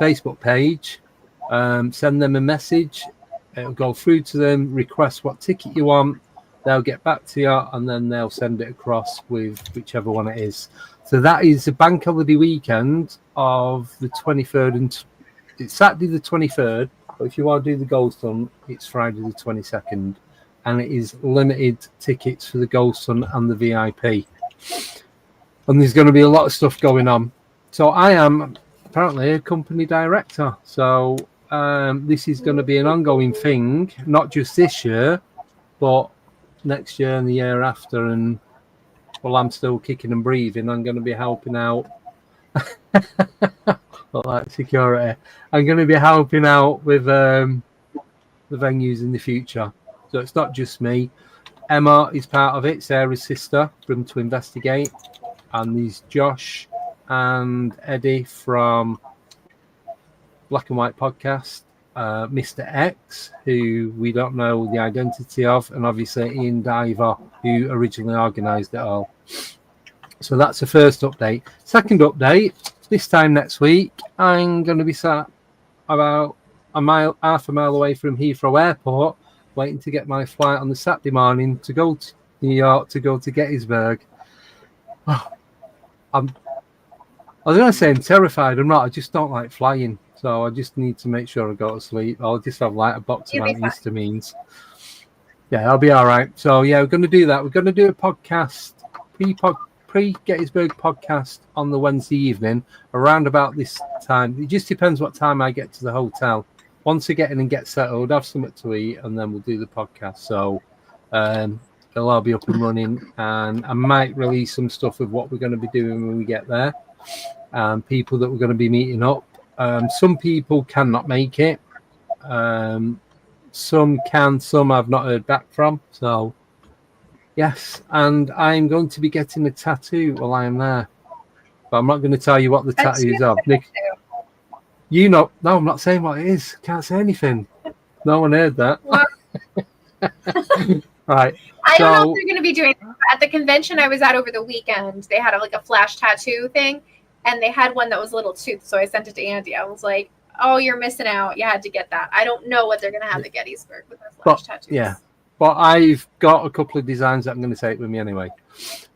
C: Facebook page, send them a message, it'll go through to them, request what ticket you want, they'll get back to you, and then they'll send it across with whichever one it is. So that is the bank holiday weekend of the 23rd, and it's Saturday the 23rd, but if you want to do the Ghost Hunt, it's Friday the 22nd, and it is limited tickets for the Ghost Hunt and the VIP. And there's going to be a lot of stuff going on. So I am apparently a company director. So this is going to be an ongoing thing, not just this year, but next year and the year after. And while I'm still kicking and breathing, I'm going to be helping out. Not like security. I'm going to be helping out with the venues in the future. So it's not just me. Emma is part of it, Sarah's sister from To Investigate. And there's Josh and Eddie from Black and White Podcast, Mr. X, who we don't know the identity of, and obviously Ian Diver, who originally organised it all. So that's the first update. Second update, this time next week, I'm going to be sat about half a mile away from Heathrow Airport, waiting to get my flight on the Saturday morning to go to New York, to go to Gettysburg. Oh, I was going to say I'm terrified. I'm not. I just don't like flying. So I just need to make sure I go to sleep. I'll just have like a box of antihistamines. Yeah, I'll be all right. So yeah, we're going to do that. We're going to do a podcast, pre-Gettysburg podcast on the Wednesday evening around about this time. It just depends what time I get to the hotel. Once I get in and get settled, have something to eat, and then we'll do the podcast. So it'll all be up and running, and I might release some stuff of what we're going to be doing when we get there, people that we're going to be meeting up. Some people cannot make it. Some can, some I've not heard back from. So, yes, and I'm going to be getting a tattoo while I am there. But I'm not going to tell you what the tattoo is of. Nick, you know, no, I'm not saying what it is. Can't say anything. No one heard that. Right.
E: I don't know if they're going to be doing that. At the convention I was at over the weekend, they had a flash tattoo thing, and they had one that was a little tooth. So I sent it to Andy. I was like, "Oh, you're missing out. You had to get that." I don't know what they're going to have at Gettysburg with their flash tattoos.
C: Yeah, but I've got a couple of designs that I'm going to take with me anyway.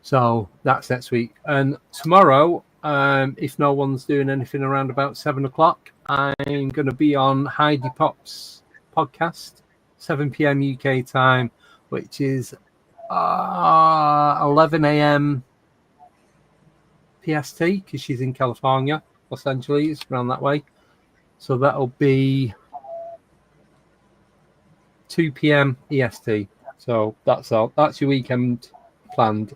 C: So that's next week. And tomorrow, if no one's doing anything around about 7 o'clock, I'm going to be on Heidi Pop's podcast, 7 p.m. UK time, which is 11 a.m. PST, because she's in California, Los Angeles, around that way. So that'll be 2 p.m. EST. So that's all. That's your weekend planned.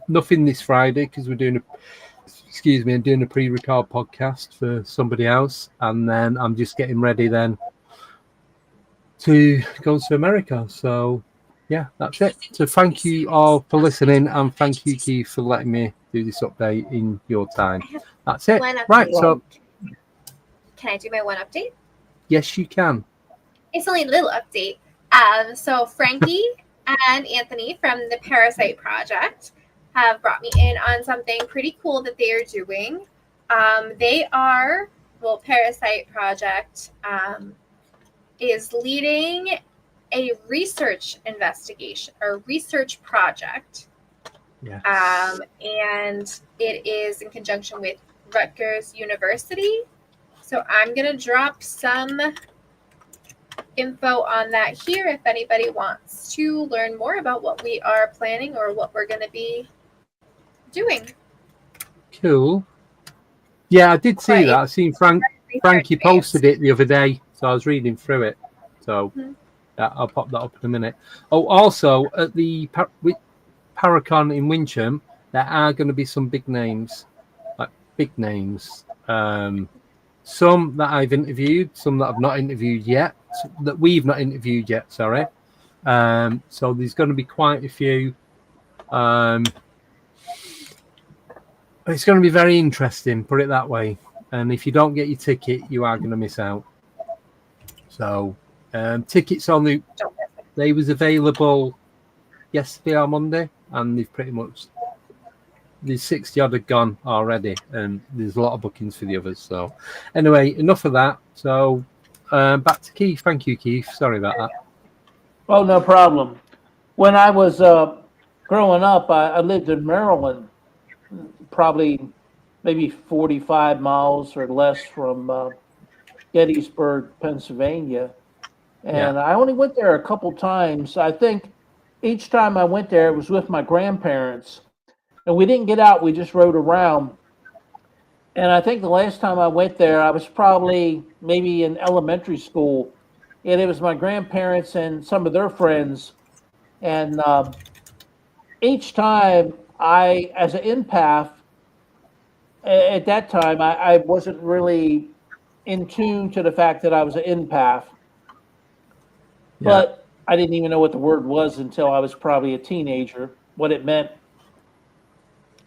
C: Nothing this Friday because we're doing I'm doing a pre-record podcast for somebody else, and then I'm just getting ready then to go to America. So yeah, that's it. So thank you all for listening, and thank you, Keith, for letting me do this update in your time. That's it. Right. So
E: can I do my one update?
C: Yes, you can.
E: It's only a little update. So Frankie and Anthony from the Parasite Project have brought me in on something pretty cool that they are doing. Parasite Project is leading a research investigation or research project.
C: Yes.
E: And it is in conjunction with Rutgers University. So I'm going to drop some info on that here if anybody wants to learn more about what we are planning or what we're going to be doing.
C: Cool. Yeah, I did see that. I seen Frankie posted it the other day, so I was reading through it. So yeah, I'll pop that up in a minute. Oh, also at the Paracon in Wincham, there are going to be some big names, like big names. Some that I've interviewed, some that I've not interviewed yet, that we've not interviewed yet. Sorry. So there's going to be quite a few. It's going to be very interesting, put it that way. And if you don't get your ticket, you are going to miss out. So tickets only they was available yesterday or Monday, and they've pretty much there's 60 odd have gone already, and there's a lot of bookings for the others. So anyway, enough of that. So back to Keith. Thank you, Keith. Sorry about that.
D: Oh, no problem. When I was growing up, I lived in Maryland, probably maybe 45 miles or less from Gettysburg, Pennsylvania. And I only went there a couple times. I think each time I went there, it was with my grandparents. And we didn't get out, we just rode around. And I think the last time I went there, I was probably maybe in elementary school. And it was my grandparents and some of their friends. And each time as an empath, at that time, I wasn't really in tune to the fact that I was an empath. But I didn't even know what the word was until I was probably a teenager, what it meant.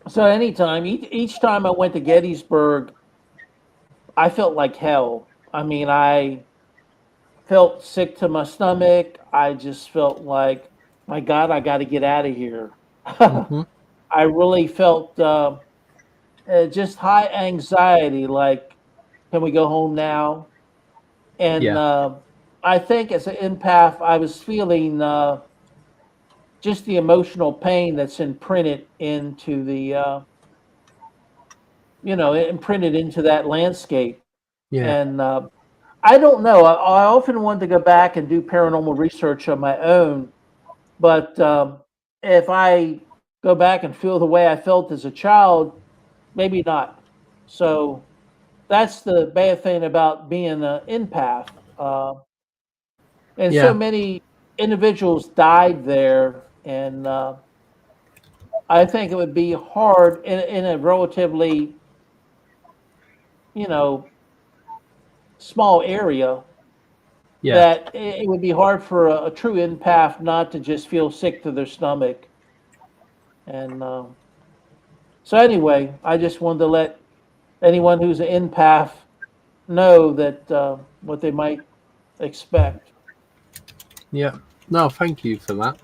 D: So each time I went to Gettysburg, I felt like hell. I mean, I felt sick to my stomach. I just felt like, my God, I got to get out of here. I really felt just high anxiety, like, can we go home now? And I think as an empath, I was feeling just the emotional pain that's imprinted into the, imprinted into that landscape. And I don't know. I often wanted to go back and do paranormal research on my own, but if I go back and feel the way I felt as a child, maybe not. So that's the bad thing about being an empath. And so many individuals died there, and I think it would be hard in a relatively, small area. That it would be hard for a true empath not to just feel sick to their stomach. And so anyway, I just wanted to let anyone who's an empath know that what they might expect.
C: Yeah. No, thank you for that.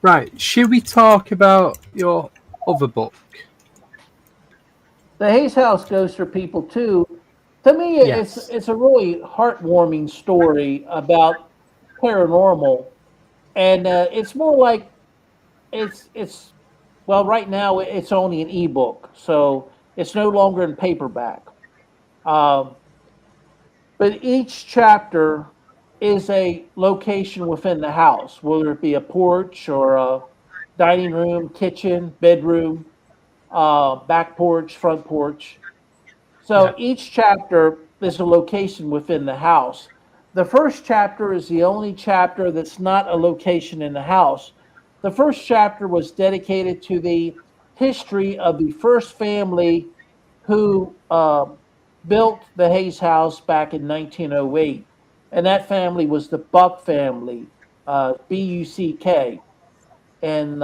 C: Right. Should we talk about your other book?
D: The Hayes House goes for people too. To me, it's a really heartwarming story about paranormal, and it's more like it's well, right now it's only an ebook, so it's no longer in paperback. But each chapter is a location within the house, whether it be a porch or a dining room, kitchen, bedroom, back porch, front porch. So each chapter is a location within the house. The first chapter is the only chapter that's not a location in the house. The first chapter was dedicated to the history of the first family who built the Hayes House back in 1908. And that family was the Buck family, B-U-C-K. And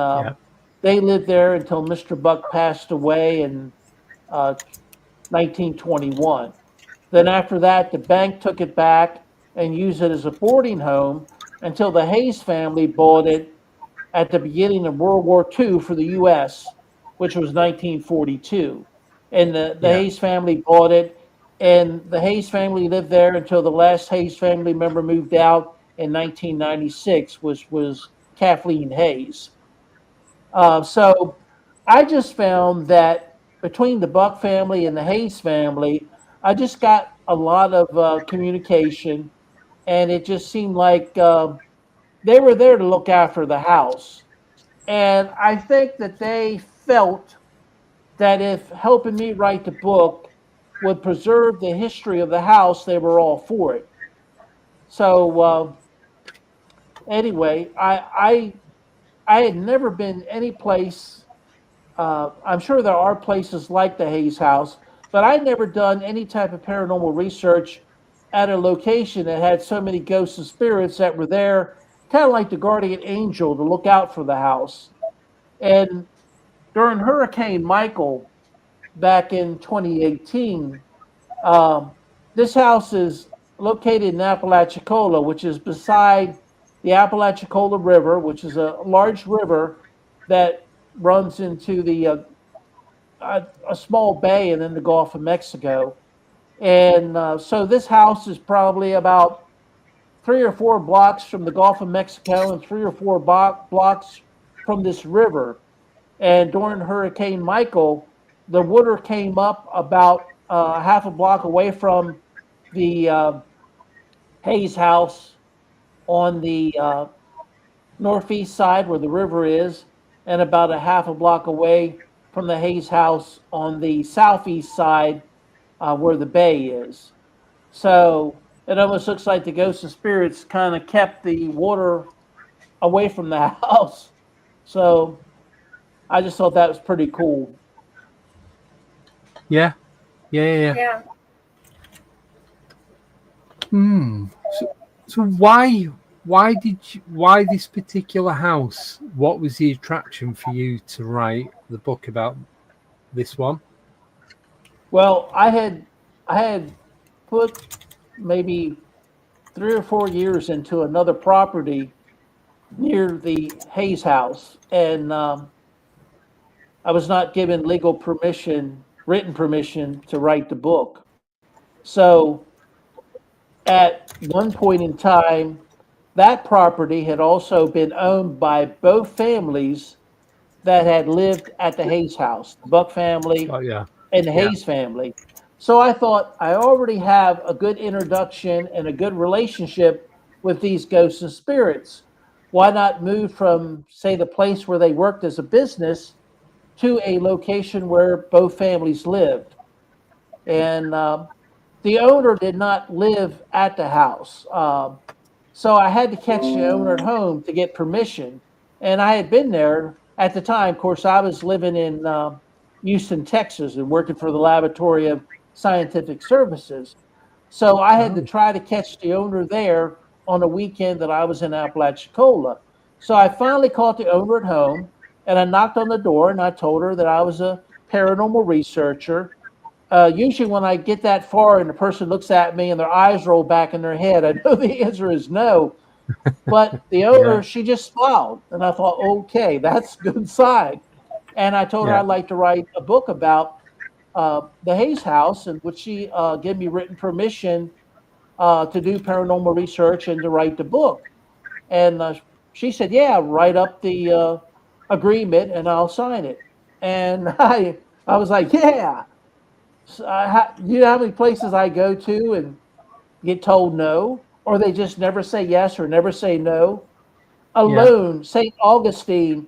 D: they lived there until Mr. Buck passed away in 1921. Then after that, the bank took it back and used it as a boarding home until the Hayes family bought it at the beginning of World War II for the U.S., which was 1942. And the
C: Yeah.
D: Hayes family bought it, and the Hayes family lived there until the last Hayes family member moved out in 1996, which was Kathleen Hayes. So I just found that between the Buck family and the Hayes family, I just got a lot of communication, and it just seemed like they were there to look after the house. And I think that they felt that if helping me write the book would preserve the history of the house, they were all for it. So anyway, I had never been any place. I'm sure there are places like the Hayes House, but I'd never done any type of paranormal research at a location that had so many ghosts and spirits that were there, kind of like the guardian angel to look out for the house. And during Hurricane Michael back in 2018, um, this house is located in Apalachicola, which is beside the Apalachicola River, which is a large river that runs into a small bay and then the Gulf of Mexico. And so this house is probably about 3 or 4 blocks from the Gulf of Mexico and 3 or 4 blocks from this river. And during Hurricane Michael, the water came up about half a block away from the Hayes house on the northeast side where the river is, and about a half a block away from the Hayes house on the southeast side where the bay is. So it almost looks like the ghosts and spirits kind of kept the water away from the house. So I just thought that was pretty cool.
C: Yeah. Yeah.
E: Yeah.
C: So why this particular house? What was the attraction for you to write the book about this one?
D: Well, I had put maybe 3 or 4 years into another property near the Hayes house, and I was not given legal permission, written permission to write the book. So at one point in time, that property had also been owned by both families that had lived at the Hayes house, the Buck family
C: Oh yeah.
D: and the
C: Yeah.
D: Hayes family. So I thought I already have a good introduction and a good relationship with these ghosts and spirits. Why not move from, say, the place where they worked as a business to a location where both families lived? And the owner did not live at the house. So I had to catch the owner at home to get permission. And I had been there at the time. Of course, I was living in Houston, Texas, and working for the Laboratory of Scientific Services. So I had to
C: Oh,
D: try to catch the owner there on a weekend that I was in Apalachicola. So I finally caught the owner at home, and I knocked on the door and I told her that I was a paranormal researcher. Usually, when I get that far and the person looks at me and their eyes roll back in their head, I know the answer is no. But the
C: yeah.
D: owner, she just smiled, and I thought, okay, that's a good sign. And I told her
C: Yeah.
D: I'd like to write a book about the Hayes House, and would she give me written permission to do paranormal research and to write the book? And she said, yeah, write up the agreement and I'll sign it. And I was like, yeah. So you know how many places I go to and get told no, or they just never say yes or never say no?
C: Yeah.
D: Alone, St. Augustine,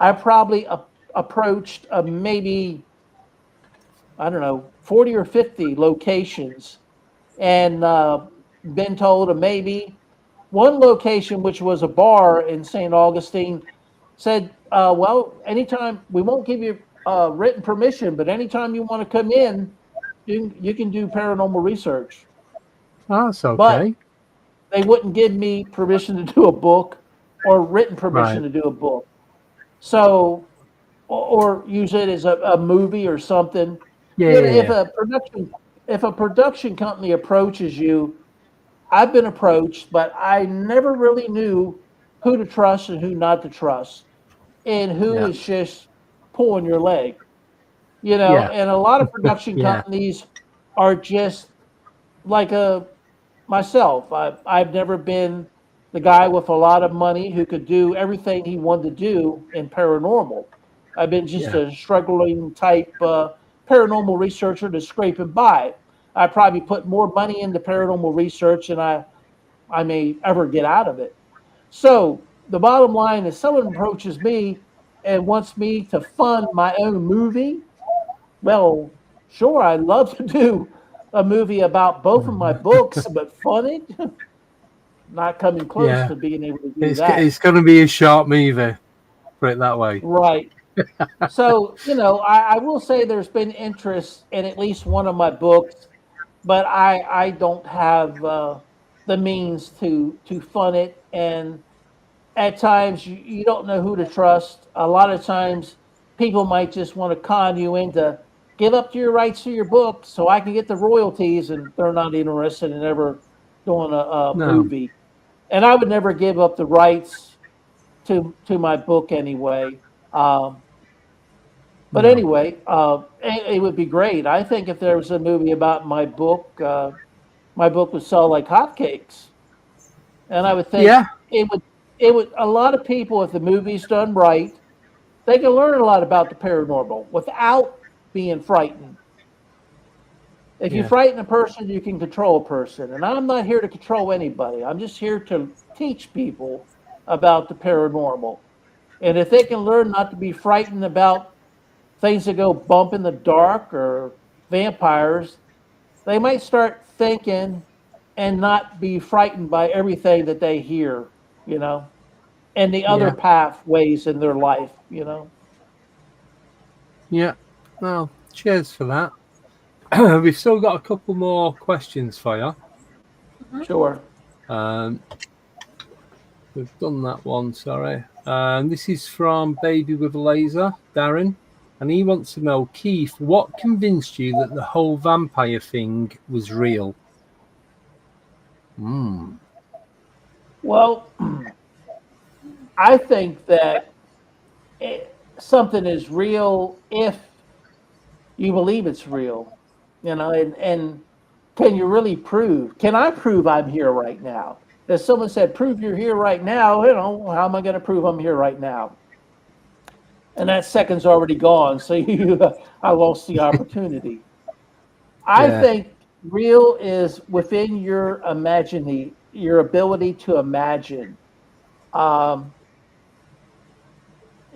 D: I probably approached maybe, I don't know, 40 or 50 locations and been told of maybe one location, which was a bar in St. Augustine, said, well, anytime we won't give you written permission, but anytime you want to come in, you can do paranormal research.
C: Oh, that's
D: But
C: okay.
D: they wouldn't give me permission to do a book or written permission
C: Right.
D: to do a book. So, or use it as a movie or something.
C: Yeah.
D: You know,
C: Yeah.
D: if a production company approaches you, I've been approached, but I never really knew who to trust and who not to trust, and who
C: Yeah.
D: is just pulling your leg. You know,
C: Yeah.
D: and a lot of production
C: Yeah.
D: companies are just like a myself. I've never been the guy with a lot of money who could do everything he wanted to do in paranormal. I've been just
C: Yeah.
D: a struggling type paranormal researcher to scraping by. I probably put more money into paranormal research than I may ever get out of it. So the bottom line is, someone approaches me and wants me to fund my own movie. Well, sure, I'd love to do a movie about both of my books, but funded, not coming close
C: Yeah.
D: to being able to do that.
C: It's going to be a short movie. Put it that way.
D: Right. So, I will say there's been interest in at least one of my books, but I don't have the means to fund it. And at times you don't know who to trust. A lot of times people might just want to con you into give up your rights to your book so I can get the royalties, and they're not interested in ever doing a
C: No.
D: movie. And I would never give up the rights to my book anyway. Um, but
C: No.
D: anyway, it would be great. I think if there was a movie about my book would sell like hotcakes. And I would think
C: Yeah.
D: it would a lot of people, if the movie's done right, they can learn a lot about the paranormal without being frightened. If you
C: Yeah.
D: frighten a person, you can control a person. And I'm not here to control anybody. I'm just here to teach people about the paranormal. And if they can learn not to be frightened about things that go bump in the dark or vampires, they might start thinking and not be frightened by everything that they hear, you know, and the other
C: Yeah.
D: pathways in their life.
C: Yeah. Well, cheers for that. We've still got a couple more questions for you.
D: Sure.
C: Um, we've done that one, sorry. This is from Baby with a Laser, Darren. And he wants to know, Keith, what convinced you that the whole vampire thing was real?
D: Well, I think that something is real if you believe it's real, and can you really prove? Can I prove I'm here right now? If someone said, prove you're here right now, how am I going to prove I'm here right now? And that second's already gone, so I lost the opportunity. I
C: Yeah.
D: think real is within your imagining, your ability to imagine. Um,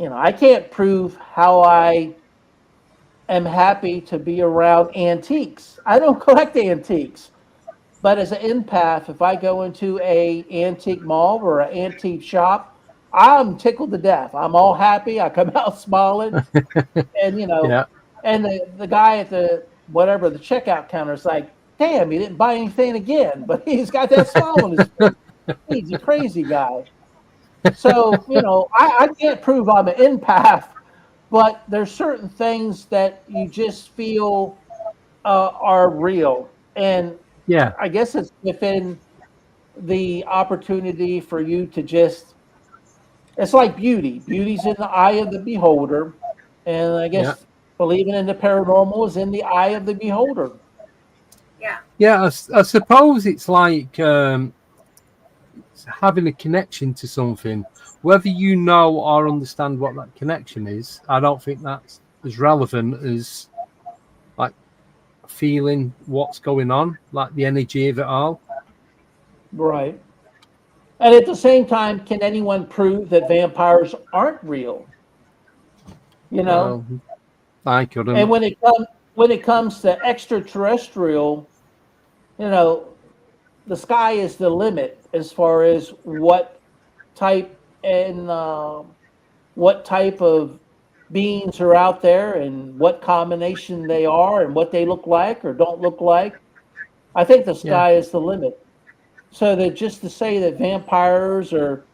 D: I can't prove how I am happy to be around antiques. I don't collect antiques, but as an empath, if I go into a antique mall or an antique shop, I'm tickled to death. I'm all happy. I come out smiling, and
C: Yeah.
D: and the guy at the checkout counter is like, "Damn, he didn't buy anything again," but he's got that smile on his face. He's a crazy guy. So I can't prove I'm an empath, but there's certain things that you just feel are real, and
C: Yeah.
D: I guess it's within the opportunity for you to just. It's like beauty. Beauty's in the eye of the beholder, and I
C: Yeah.
D: guess believing in the paranormal is in the eye of the beholder.
E: Yeah.
C: Yeah. I suppose it's like having a connection to something. Whether you know or understand what that connection is, I don't think that's as relevant as like feeling what's going on, like the energy of it all.
D: Right. And at the same time, can anyone prove that vampires aren't real? You know,
C: Well, I
D: and
C: couldn't.
D: when it comes to extraterrestrial, you know, the sky is the limit as far as type and what type of beings are out there and what combination they are and what they look like or don't look like. I think the
C: Yeah.
D: sky is the limit. So that just to say that vampires or,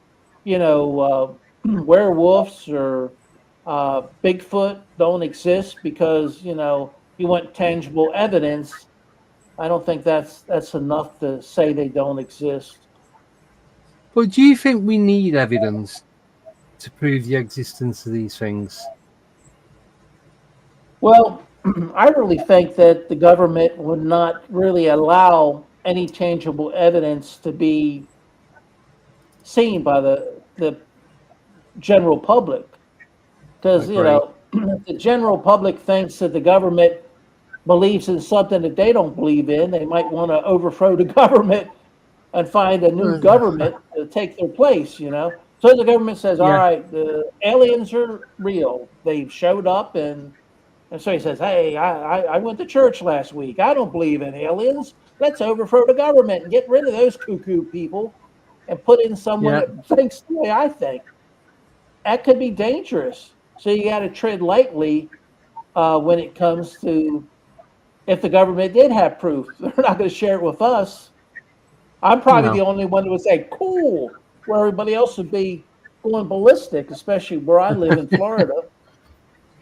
D: werewolves or Bigfoot don't exist because, you want tangible evidence, I don't think that's enough to say they don't exist.
C: But do you think we need evidence to prove the existence of these things?
D: Well, I really think that the government would not really allow any changeable evidence to be seen by the general public.
C: I
D: Because,
C: agree.
D: if the general public thinks that the government believes in something that they don't believe in, they might want to overthrow the government and find a new government to take their place. So the government says, all
C: Yeah,
D: right, the aliens are real. They've showed up and so he says, hey, I went to church last week. I don't believe in aliens. Let's overthrow the government and get rid of those cuckoo people and put in someone
C: yeah,
D: that thinks the way I think. That could be dangerous. So you got to tread lightly when it comes to if the government did have proof. They're not going to share it with us. I'm probably the
C: no,
D: only one that would say, cool, where everybody else would be going ballistic, especially where I live in Florida.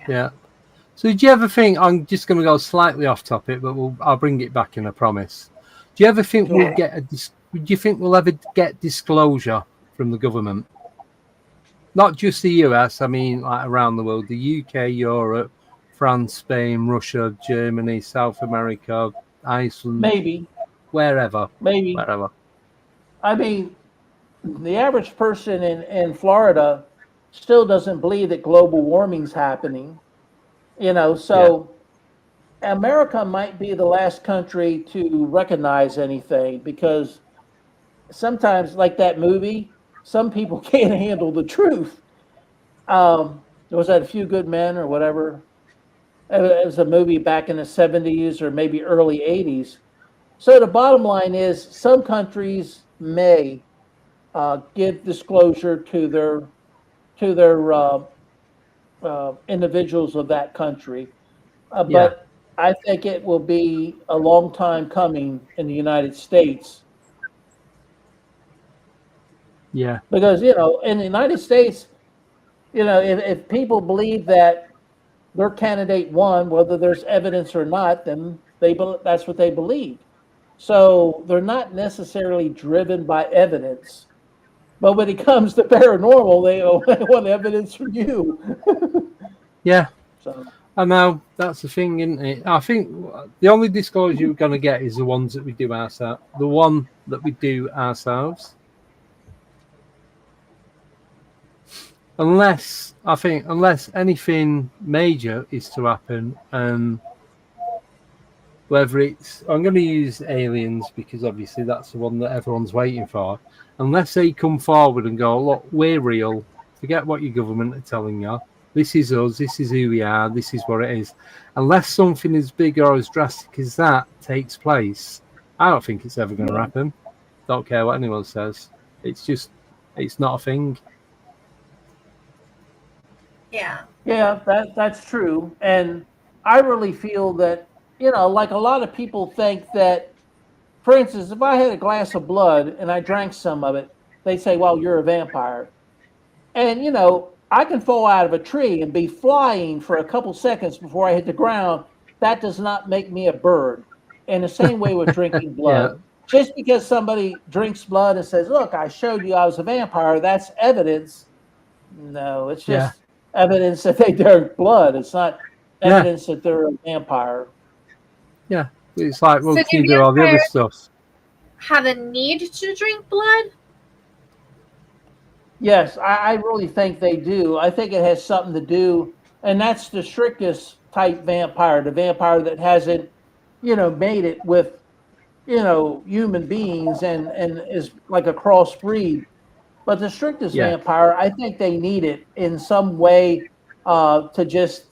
C: yeah. So, do you ever think? I'm just going to go slightly off topic, but I'll bring it back in. I promise. Do you ever think we'll get Do you think we'll ever get disclosure from the government? Not just the US. I mean, like around the world: the UK, Europe, France, Spain, Russia, Germany, South America, Iceland,
D: Maybe,
C: wherever,
D: maybe.
C: wherever.
D: I mean, the average person in Florida still doesn't believe that global warming's happening.
C: Yeah,
D: So America might be the last country to recognize anything because sometimes, like that movie, some people can't handle the truth. Was that A Few Good Men or whatever? It was a movie back in the 70s or maybe early 80s. So the bottom line is some countries may give disclosure to their individuals of that country.
C: yeah,
D: But I think it will be a long time coming in the United States
C: yeah,
D: because in the United States, if people believe that their candidate won, whether there's evidence or not, then that's what they believe. So they're not necessarily driven by evidence. But when it comes to paranormal, they want evidence from you.
C: yeah.
D: So
C: I know that's the thing, isn't it? I think the only disclosure you're going to get is the ones that we do ourselves. The one that we do ourselves. Unless anything major is to happen, whether it's I'm going to use aliens because obviously that's the one that everyone's waiting for. Unless they come forward and go, look, we're real. Forget what your government are telling you. This is us. This is who we are. This is what it is. Unless something as big or as drastic as that takes place, I don't think it's ever going to happen. Don't care what anyone says. It's not a thing.
E: Yeah.
D: yeah, that's true. And I really feel that, like a lot of people think that, for instance, if I had a glass of blood and I drank some of it, they say, well, you're a vampire. And, I can fall out of a tree and be flying for a couple seconds before I hit the ground. That does not make me a bird. And the same way with drinking
C: Yeah,
D: blood. Just because somebody drinks blood and says, look, I showed you I was a vampire, that's evidence. No, it's
C: yeah,
D: just evidence that they drank blood. It's not
C: yeah,
D: evidence that they're a vampire.
C: yeah. It's like, well,
E: So
C: can
E: do
C: you do all the other
E: vampires
C: stuff?
E: have a need to drink blood?
D: Yes, I really think they do. I think it has something to do, and that's the strictest type vampire, the vampire that hasn't, made it with, human beings and is like a crossbreed. But the strictest
C: Yeah,
D: vampire, I think they need it in some way to just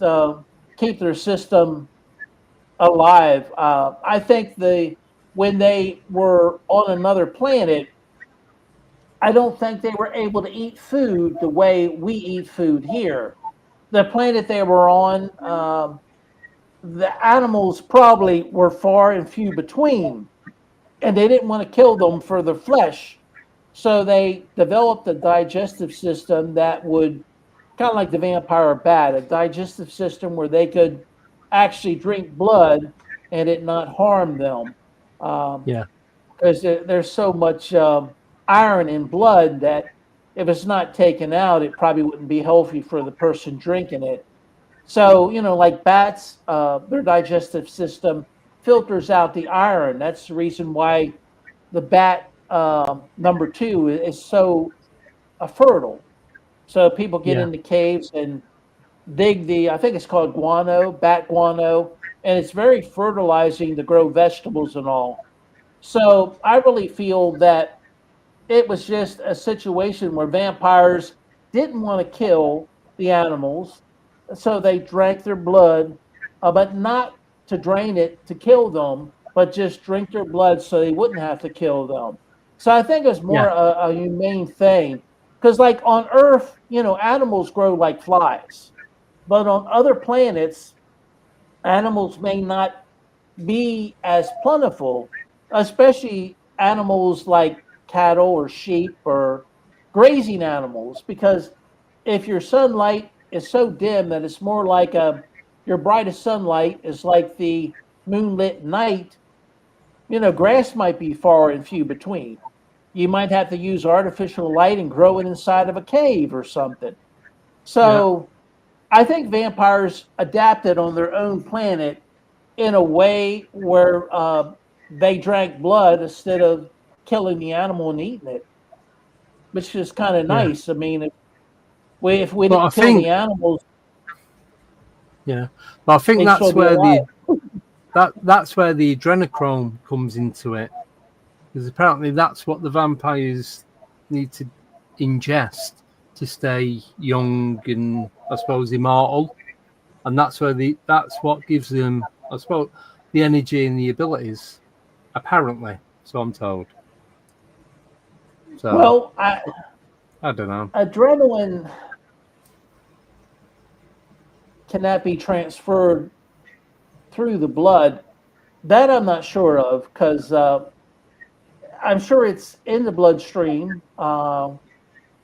D: keep their system alive. I think when they were on another planet, I don't think they were able to eat food the way we eat food here. The planet they were on, the animals probably were far and few between, and they didn't want to kill them for their flesh. So they developed a digestive system that would kind of like the vampire bat, a digestive system where they could actually drink blood and it not harm them.
C: Yeah.
D: Because there's so much iron in blood that if it's not taken out, it probably wouldn't be healthy for the person drinking it. So, like bats, their digestive system filters out the iron. That's the reason why the bat number two is so fertile. So people get
C: Yeah.
D: into caves and dig I think it's called guano, bat guano, and it's very fertilizing to grow vegetables and all. So I really feel that it was just a situation where vampires didn't want to kill the animals, so they drank their blood, but not to drain it to kill them, but just drink their blood so they wouldn't have to kill them. So I think it's more
C: Yeah.
D: a humane thing, because like on Earth, animals grow like flies, but on other planets, animals may not be as plentiful, especially animals like cattle or sheep or grazing animals, because if your sunlight is so dim that it's more like your brightest sunlight is like the moonlit night, grass might be far and few between. You might have to use artificial light and grow it inside of a cave or something.
C: Yeah.
D: So I think vampires adapted on their own planet in a way where they drank blood instead of killing the animal and eating it, which is kind of
C: Yeah.
D: nice. I mean, if we
C: But I
D: didn't kill the
C: think,
D: animals,
C: yeah, but I think
D: they'd still
C: that's
D: be
C: where
D: alive.
C: that's where the adrenochrome comes into it, because apparently that's what the vampires need to ingest to stay young and I suppose immortal, and that's what gives them, I suppose, the energy and the abilities. Apparently, so I'm told. So
D: Well,
C: I don't know.
D: adrenaline cannot be transferred through the blood. That I'm not sure of because I'm sure it's in the bloodstream, but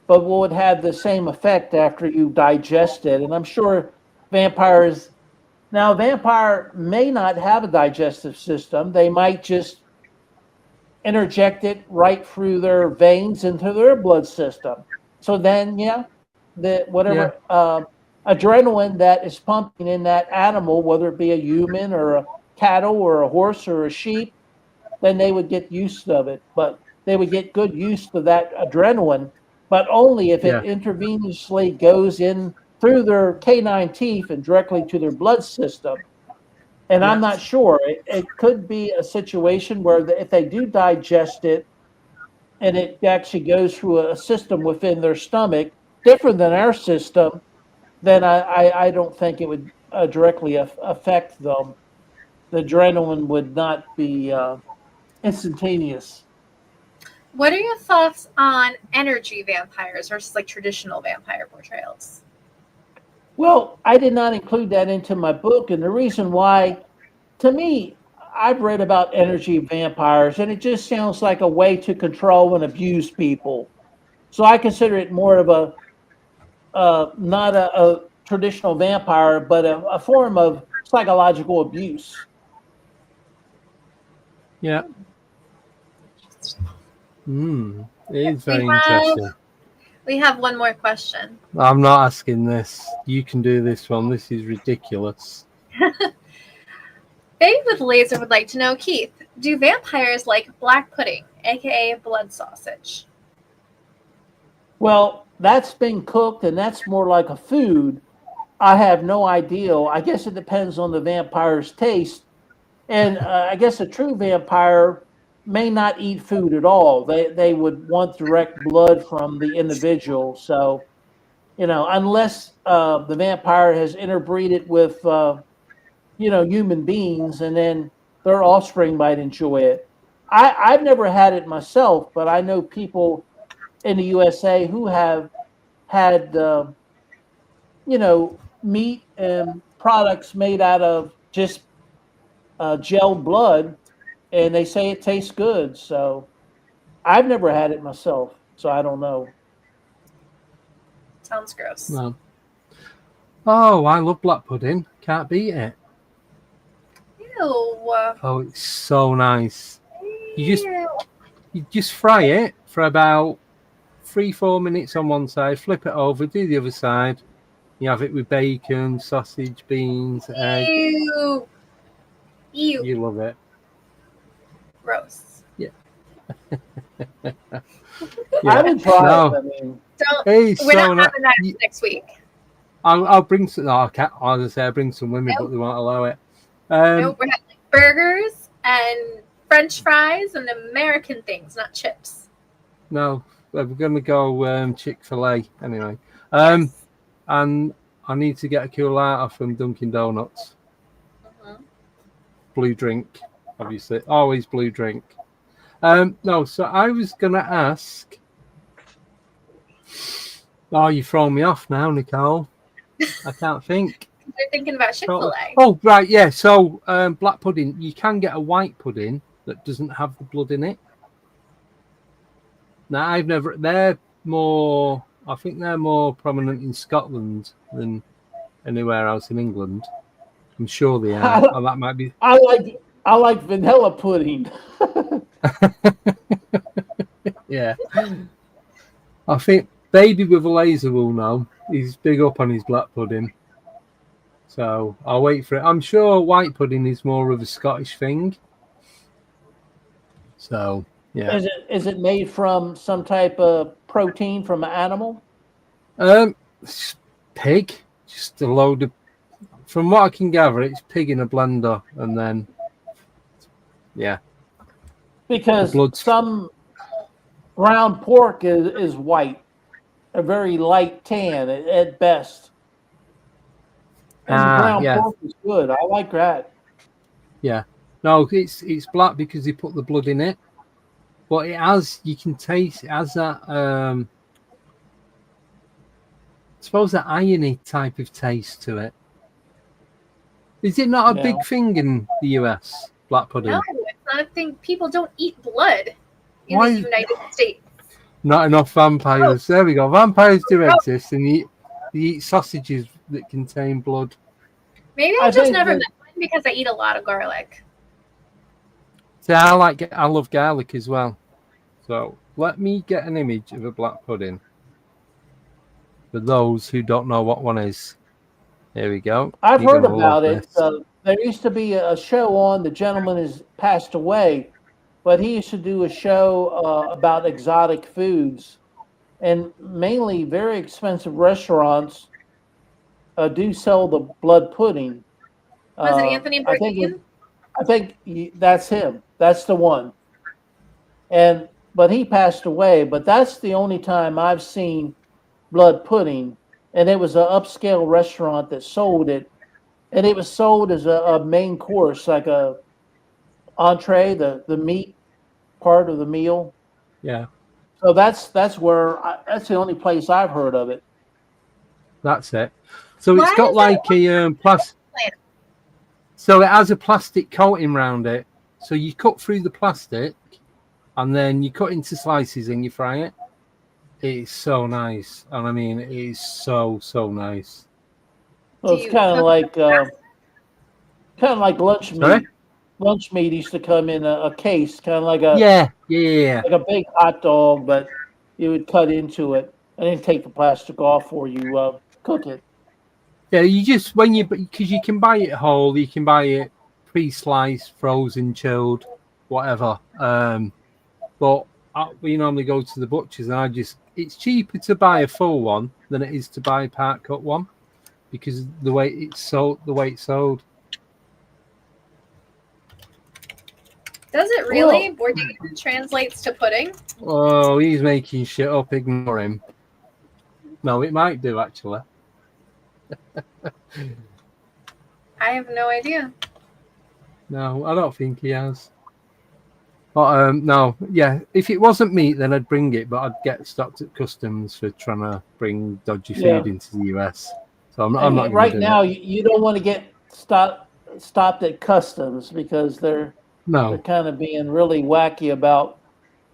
D: would have the same effect after you digest it. And I'm sure vampires now, a vampire may not have a digestive system. They might just interject it right through their veins into their blood system. So then, yeah, the
C: Yeah,
D: whatever adrenaline that is pumping in that animal, whether it be a human or a cattle or a horse or a sheep, then they would get used of it. But they would get good use of that adrenaline, but only if it
C: yeah,
D: intravenously goes in through their canine teeth and directly to their blood system. And I'm
C: yeah,
D: not sure. It could be a situation where if they do digest it and it actually goes through a system within their stomach, different than our system, then I don't think it would directly affect them. The adrenaline would not be instantaneous.
E: What are your thoughts on energy vampires versus like traditional vampire portrayals?
D: Well, I did not include that into my book. And the reason why, to me, I've read about energy vampires, and it just sounds like a way to control and abuse people. So I consider it more of a not a traditional vampire, but a form of psychological abuse.
C: yeah. It is
E: We
C: very
E: have
C: interesting.
E: we have one more question.
C: I'm not asking this. You can do this one. This is ridiculous.
E: Faye with Laser would like to know, Keith, do vampires like black pudding, aka blood sausage?
D: Well, that's been cooked, and that's more like a food. I have no idea. I guess it depends on the vampire's taste. And I guess a true vampire may not eat food at all. They would want direct blood from the individual. So, unless the vampire has interbreeded with human beings, and then their offspring might enjoy it. I've never had it myself, but I know people in the USA who have had meat and products made out of just gel blood, and they say it tastes good. So I've never had it myself, so I don't know.
E: Sounds gross.
C: No. Oh, I love black pudding. Can't beat it.
E: Ew.
C: Oh, it's so nice. You just fry it for about 3-4 minutes on one side, flip it over, do the other side. You have it with bacon, sausage, beans, egg.
E: Ew. Ew.
C: You love it.
E: Gross.
C: Yeah.
D: I would try
C: No.
D: it. I mean,
E: We're not having that next week.
C: I'll bring some. No, I can't. As I say, I'll bring some with me, but they won't allow it.
E: Nope, we're having burgers and French fries and American things, not chips.
C: No, we're going to go Chick-fil-A anyway.
E: Yes.
C: And I need to get a Coolata from Dunkin' Donuts.
E: Mhm.
C: Blue drink, obviously. Always blue drink. No, so I was going to ask. Oh, you've thrown me off now, Nicole. I can't think.
E: They're thinking about Chick-fil-A.
C: Oh, right, yeah. So black pudding, you can get a white pudding that doesn't have the blood in it. Now, they're more, I think they're more prominent in Scotland than anywhere else in England. I'm sure they are. Oh, that might be.
D: I like vanilla pudding.
C: Yeah. I think Baby with a Laser will know. He's big up on his black pudding. So I'll wait for it. I'm sure white pudding is more of a Scottish thing. So, yeah.
D: Is it made from some type of protein from an animal?
C: Pig. Just a load of. From what I can gather, it's pig in a blender, and then, yeah.
D: Because some ground pork is white, a very light tan at best. And ground pork is good. I like that.
C: Yeah. No, it's black because they put the blood in it. But it has, you can taste, it has that, I suppose that irony type of taste to it. Is it not a big thing in the US, black pudding?
E: No, it's not a thing. People don't eat blood in the United States.
C: Not enough vampires. Oh. There we go. Vampires do exist, and they eat sausages that contain blood.
E: Maybe I just never met one because I eat a lot of garlic.
C: See, I love garlic as well. So let me get an image of a black pudding for those who don't know what one is. There we go.
D: I've heard about it. There used to be a show on. The gentleman has passed away, but he used to do a show about exotic foods, and mainly very expensive restaurants do sell the blood pudding.
E: Was it Anthony Bourdain?
D: I think that's him. That's the one. But he passed away. But that's the only time I've seen blood pudding, and it was an upscale restaurant that sold it, and it was sold as a main course, like a entree, the meat part of the meal.
C: Yeah.
D: So that's where that's the only place I've heard of it.
C: That's it. So it's got like a plastic. So it has a plastic coating around it. So you cut through the plastic, and then you cut into slices and you fry it. It's so nice, and I mean, it is so nice.
D: Well, it's kind of like lunch meat. Sorry? Lunch meat used to come in a case, kind of like a like a big hot dog, but you would cut into it and then take the plastic off before you cook it.
C: Yeah, because you can buy it whole, you can buy it pre-sliced, frozen, chilled, whatever. But we normally go to the butchers, and it's cheaper to buy a full one than it is to buy a part cut one because the way it's sold.
E: Does it really? Bourdain translates to pudding?
C: Oh, he's making shit up. Ignore him. No, it might do actually.
E: I have no idea.
C: No, I don't think he has. But no, yeah. If it wasn't meat, then I'd bring it, but I'd get stopped at customs for trying to bring dodgy food into the US. So I'm not.
D: Right now, you don't want to get stopped at customs because they're kind of being really wacky about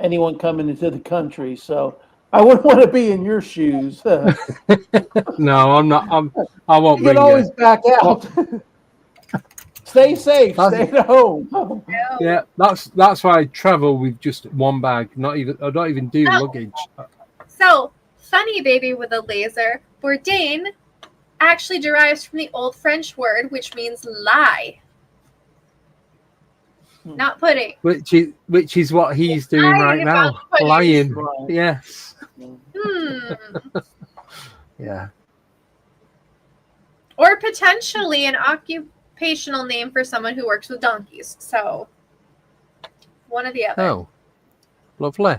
D: anyone coming into the country. So I wouldn't want to be in your shoes.
C: No, I'm not. I won't.
D: You can always back out. Stay safe.
C: That's-
D: Stay at home.
E: No.
C: Yeah, that's why I travel with just one bag. I don't even do
E: Oh.
C: luggage.
E: So, funny baby with a laser, Bourdain actually derives from the Old French word which means lie. Not pudding.
C: Which is what he's doing right
E: Lying
C: now.
E: about pudding.
C: Lying.
D: Right.
C: Yes.
E: Hmm.
C: Yeah.
E: Or potentially an occupational name for someone who works with donkeys. So, one or the other.
C: Oh, lovely.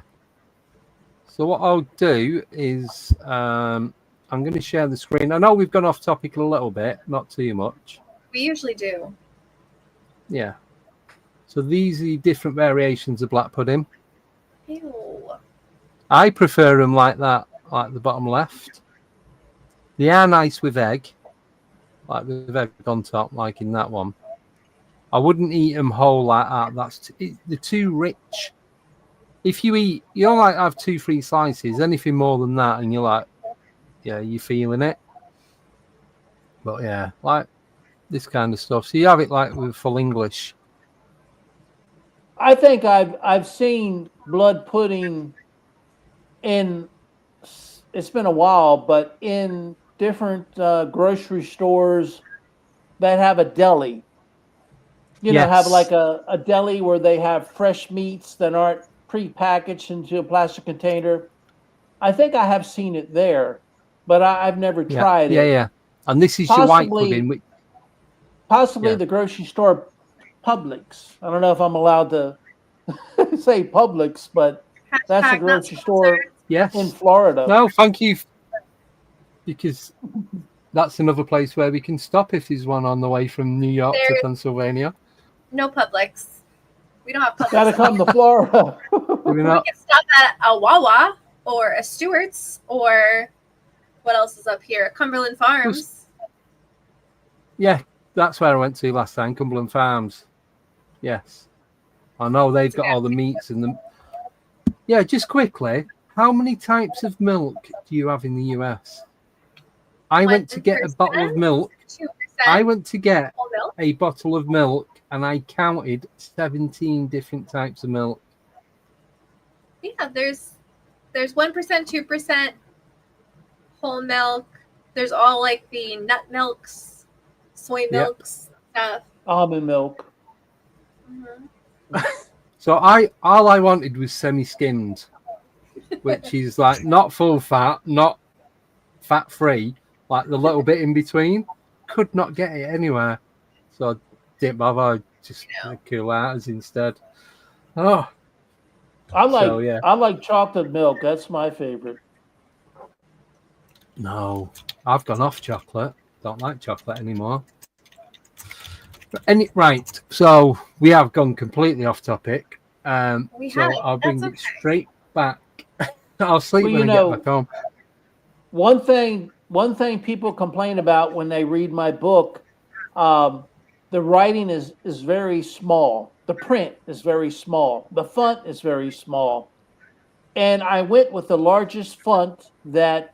C: So what I'll do is I'm going to share the screen. I know we've gone off topic a little bit, not too much.
E: We usually do.
C: Yeah. So these are the different variations of black pudding.
E: Ew.
C: I prefer them like that, like the bottom left. They are nice with egg, like with egg on top, like in that one. I wouldn't eat them whole like that. They're too rich. If you eat, you don't like have 2-3 slices. Anything more than that, and you're like, yeah, you're feeling it. But yeah, like this kind of stuff. So you have it like with full English.
D: I think I've seen blood pudding in. It's been a while, but in different grocery stores that have a deli. You know, have
C: Yes.
D: like a deli where they have fresh meats that aren't pre-packaged into a plastic container. I think I have seen it there, but I've never tried it.
C: Yeah. And this is your white pudding.
D: Possibly
C: Yeah.
D: the grocery store Publix. I don't know if I'm allowed to say Publix, but that's a
E: Hashtag not
D: grocery store
C: Yes.
D: in Florida.
C: No, thank you. Because that's another place where we can stop if there's one on the way from New York to Pennsylvania.
E: No Publix. We don't have Publix.
D: Gotta come to Florida.
C: Do we
E: We
C: not?
E: can stop at a Wawa or a Stewart's or what else is up here? Cumberland Farms.
C: Yeah, that's where I went to last time, Cumberland Farms. Yes. I know they've got all the meats and the. Yeah, just quickly, how many types of milk do you have in the US? I went to get a bottle of milk.
E: 2%
C: I went to get
E: whole milk.
C: a bottle of milk and I counted 17 different types of milk.
E: Yeah, there's 1%, 2% whole milk. There's all like the nut milks, soy milks, stuff.
D: Almond milk.
E: Mhm.
C: So all I wanted was semi-skimmed, which is like not full fat, not fat free, like the little bit in between. Could not get it anywhere, so I didn't bother. I just cool outers instead. Oh,
D: I like chocolate milk. That's my favorite.
C: no, I've gone off chocolate. Don't like chocolate anymore. Right, so we have gone completely off topic.
E: We
C: So
E: have.
C: I'll bring
E: That's
C: it
E: okay.
C: straight back. I'll sleep
D: Well,
C: when
D: you
C: I
D: know-
C: get back home.
D: One thing people complain about when they read my book, the writing is very small. The print is very small. The font is very small. And I went with the largest font that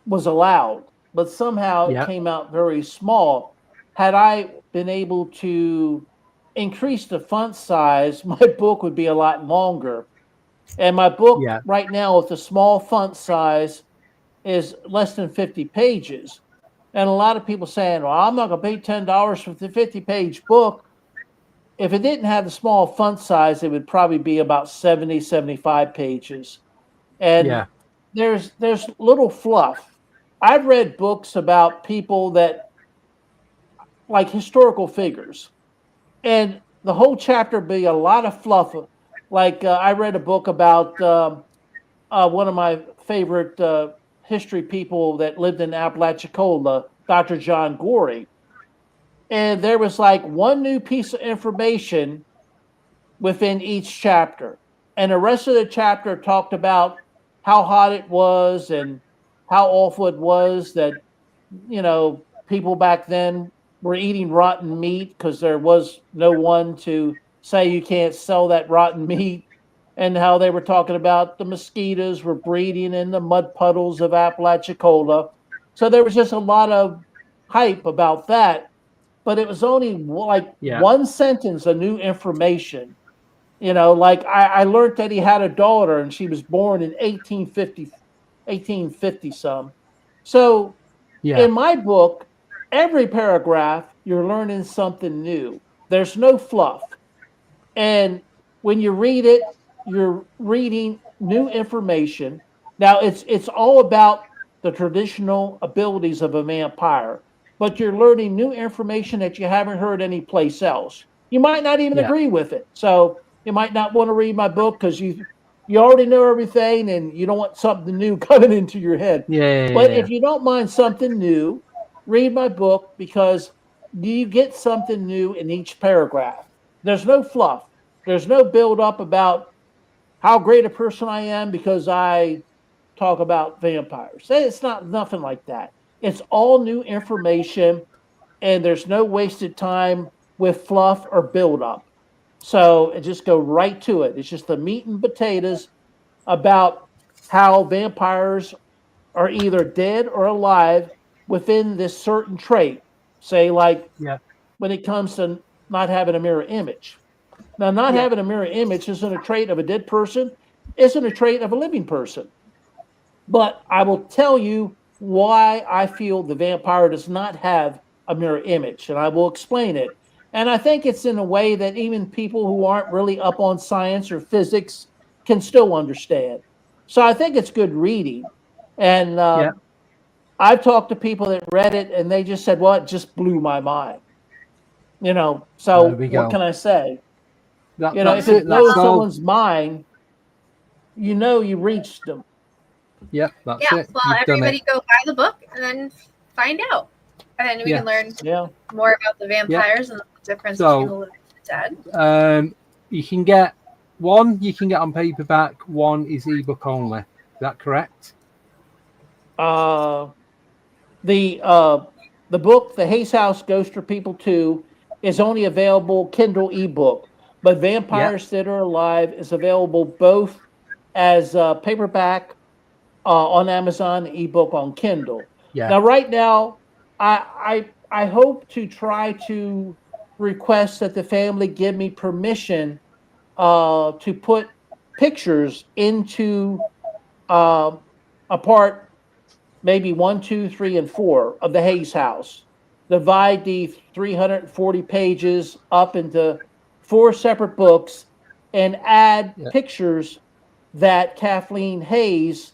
D: was allowed, but somehow
C: Yeah.
D: it came out very small. Had I been able to increase the font size, my book would be a lot longer. And my book
C: Yeah.
D: right now with the small font size is less than 50 pages. And a lot of people saying, well, I'm not going to pay $10 for the 50-page book. If it didn't have the small font size, it would probably be about 70, 75 pages. And
C: Yeah.
D: there's little fluff. I've read books about people that, like historical figures, and the whole chapter be a lot of fluff. Like I read a book about one of my favorite history people that lived in Apalachicola, Dr. John Gorey. And there was like one new piece of information within each chapter. And the rest of the chapter talked about how hot it was and how awful it was that, people back then were eating rotten meat because there was no one to say you can't sell that rotten meat, and how they were talking about the mosquitoes were breeding in the mud puddles of Apalachicola. So there was just a lot of hype about that. but it was only like
C: Yeah.
D: one sentence of new information. Like I learned that he had a daughter and she was born in 1850 some. So
C: Yeah.
D: in my book, every paragraph, you're learning something new. There's no fluff. And when you read it, you're reading new information. Now it's all about the traditional abilities of a vampire, but you're learning new information that you haven't heard anyplace else. You might not even
C: Yeah.
D: agree with it. So you might not want to read my book because you already know everything and you don't want something new coming into your head.
C: Yeah.
D: But if you don't mind something new, read my book because you get something new in each paragraph. There's no fluff. There's no build up about how great a person I am because I talk about vampires. It's not nothing like that. It's all new information and there's no wasted time with fluff or build up. So it just go right to it. It's just the meat and potatoes about how vampires are either dead or alive within this certain trait. Say, like
C: Yeah.
D: when it comes to not having a mirror image. Now, not
C: Yeah.
D: having a mirror image isn't a trait of a dead person, isn't a trait of a living person. But I will tell you why I feel the vampire does not have a mirror image, and I will explain it. And I think it's in a way that even people who aren't really up on science or physics can still understand. So I think it's good reading. And
C: Yeah.
D: I've talked to people that read it and they just said, well, it just blew my mind.
C: There
D: So
C: we
D: what
C: go.
D: can I say? If
C: That's it.
D: it
C: That's
D: blows
C: all.
D: someone's mind, you reached them.
C: Yeah. That's
E: Yeah.
C: it.
E: Well,
C: You've done it.
E: everybody go buy the book and then find out. And then we
C: Yeah.
E: can learn
D: Yeah.
E: more about the
C: Yeah.
E: vampires and the difference
C: So-
E: between the living and the dead.
C: You can get one. You can get on paperback. One is ebook only. Is that correct?
D: Uh, the book, The Hayes House Ghost or People 2, is only available Kindle ebook, but
C: Yeah.
D: Vampires That Are Alive is available both as paperback on Amazon, ebook on Kindle.
C: Yeah.
D: Now, right now, I hope to try to request that the family give me permission to put pictures into a part maybe 1, 2, 3, and 4 of the Hayes House. Divide the 340 pages up into 4 separate books and add
C: Yeah.
D: pictures that Kathleen Hayes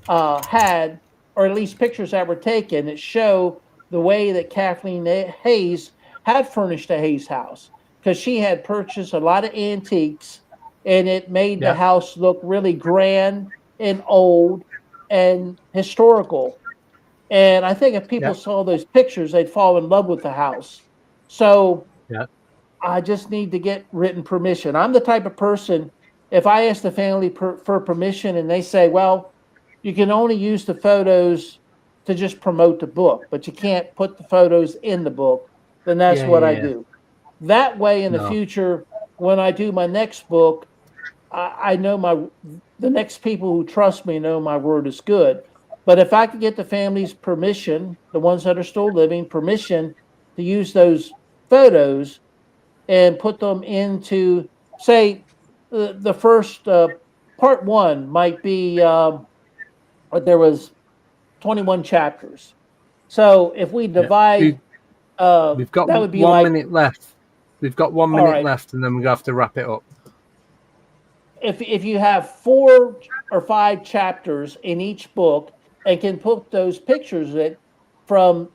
D: had, or at least pictures that were taken that show the way that Kathleen Hayes had furnished the Hayes house. Because she had purchased a lot of antiques and it made the
C: Yeah.
D: house look really grand and old and historical. And I think if people
C: Yeah.
D: saw those pictures, they'd fall in love with the house. So
C: Yeah.
D: I just need to get written permission. I'm the type of person, if I ask the family for permission and they say, well, you can only use the photos to just promote the book, but you can't put the photos in the book, then that's
C: Yeah.
D: what I
C: Yeah.
D: do. That way, in the
C: No.
D: future, when I do my next book, I know the next people who trust me know my word is good. But if I could get the family's permission, the ones that are still living, permission to use those photos and put them into, say, the first part one might be there was 21 chapters. So if we
C: Yeah.
D: divide,
C: We've got
D: that would be
C: 1
D: like,
C: minute left. We've got 1
D: all
C: minute
D: right,
C: left, and then we're gonna have to wrap it up.
D: if you have 4 or 5 chapters in each book and can put those pictures that from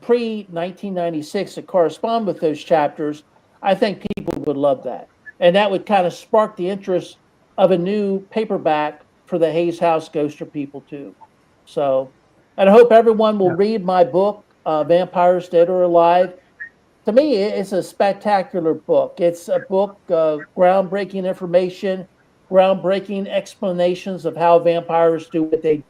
D: pre 1996 that correspond with those chapters, I think people would love that. And that would kind of spark the interest of a new paperback for the Hayes House Ghost or People too. So, and I hope everyone will
C: Yeah.
D: read my book, Vampires Dead or Alive. To me, it's a spectacular book. It's a book, groundbreaking information, groundbreaking explanations of how vampires do what they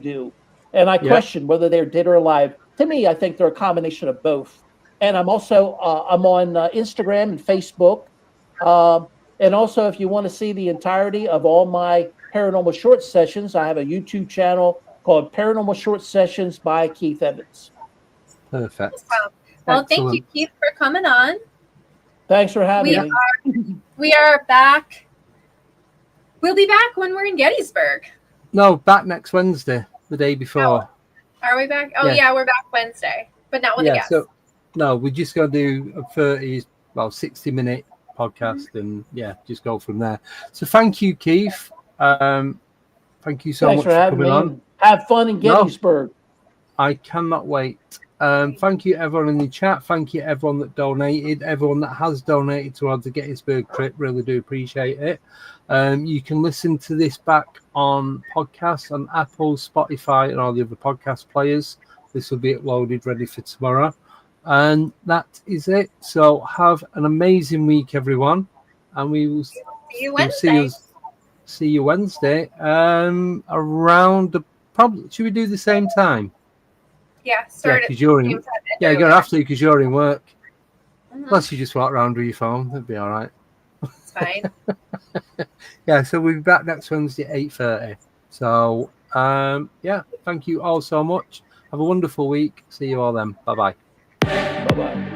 D: do. And I
C: Yeah.
D: question whether they're dead or alive. To me, I think they're a combination of both. And I'm also I'm on Instagram and Facebook. And also, if you want to see the entirety of all my paranormal short sessions, I have a YouTube channel called Paranormal Short Sessions by Keith Evans.
C: Perfect.
E: Well, thank you, Keith, for coming on.
D: Thanks for having me.
E: We are back. We'll be back when we're in Gettysburg.
C: No, back next Wednesday, the day before.
E: Are we back? Oh, yeah, we're back Wednesday, but not with a guest.
C: So, no, we're just going to do a 60-minute podcast and, just go from there. So thank you, Keith. Thank you so much for coming on.
D: Have fun in Gettysburg.
C: I cannot wait. Thank you, everyone in the chat. Thank you, everyone that donated, everyone that has donated towards the Gettysburg trip. Really do appreciate it. You can listen to this back on podcasts on Apple, Spotify, and all the other podcast players. This will be uploaded ready for tomorrow. And that is it. So have an amazing week, everyone. And we will
E: see you Wednesday.
C: See you Wednesday. Probably should we do the same time?
E: Yeah, because
C: you're in. Yeah, you're going to have to because you're in work. Unless you just walk around with your phone, that'd be all right.
E: It's fine.
C: So we'll be back next Wednesday at 8:30. So thank you all so much. Have a wonderful week. See you all then. Bye-bye.
D: Bye-bye.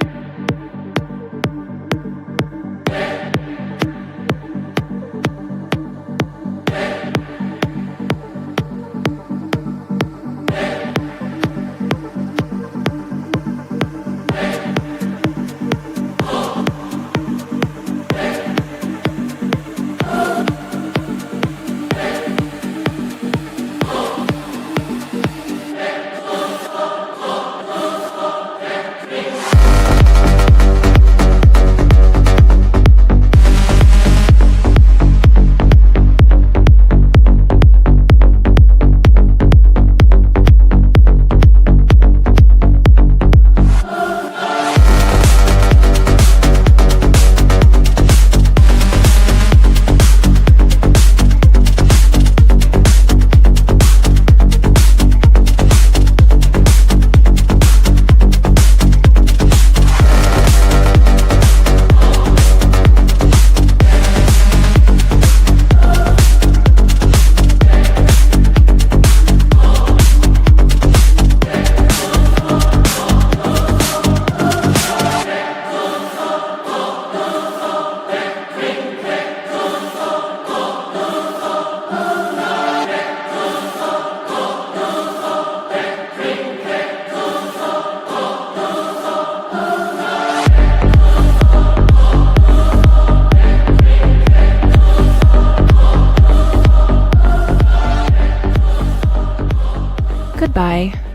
F: Goodbye.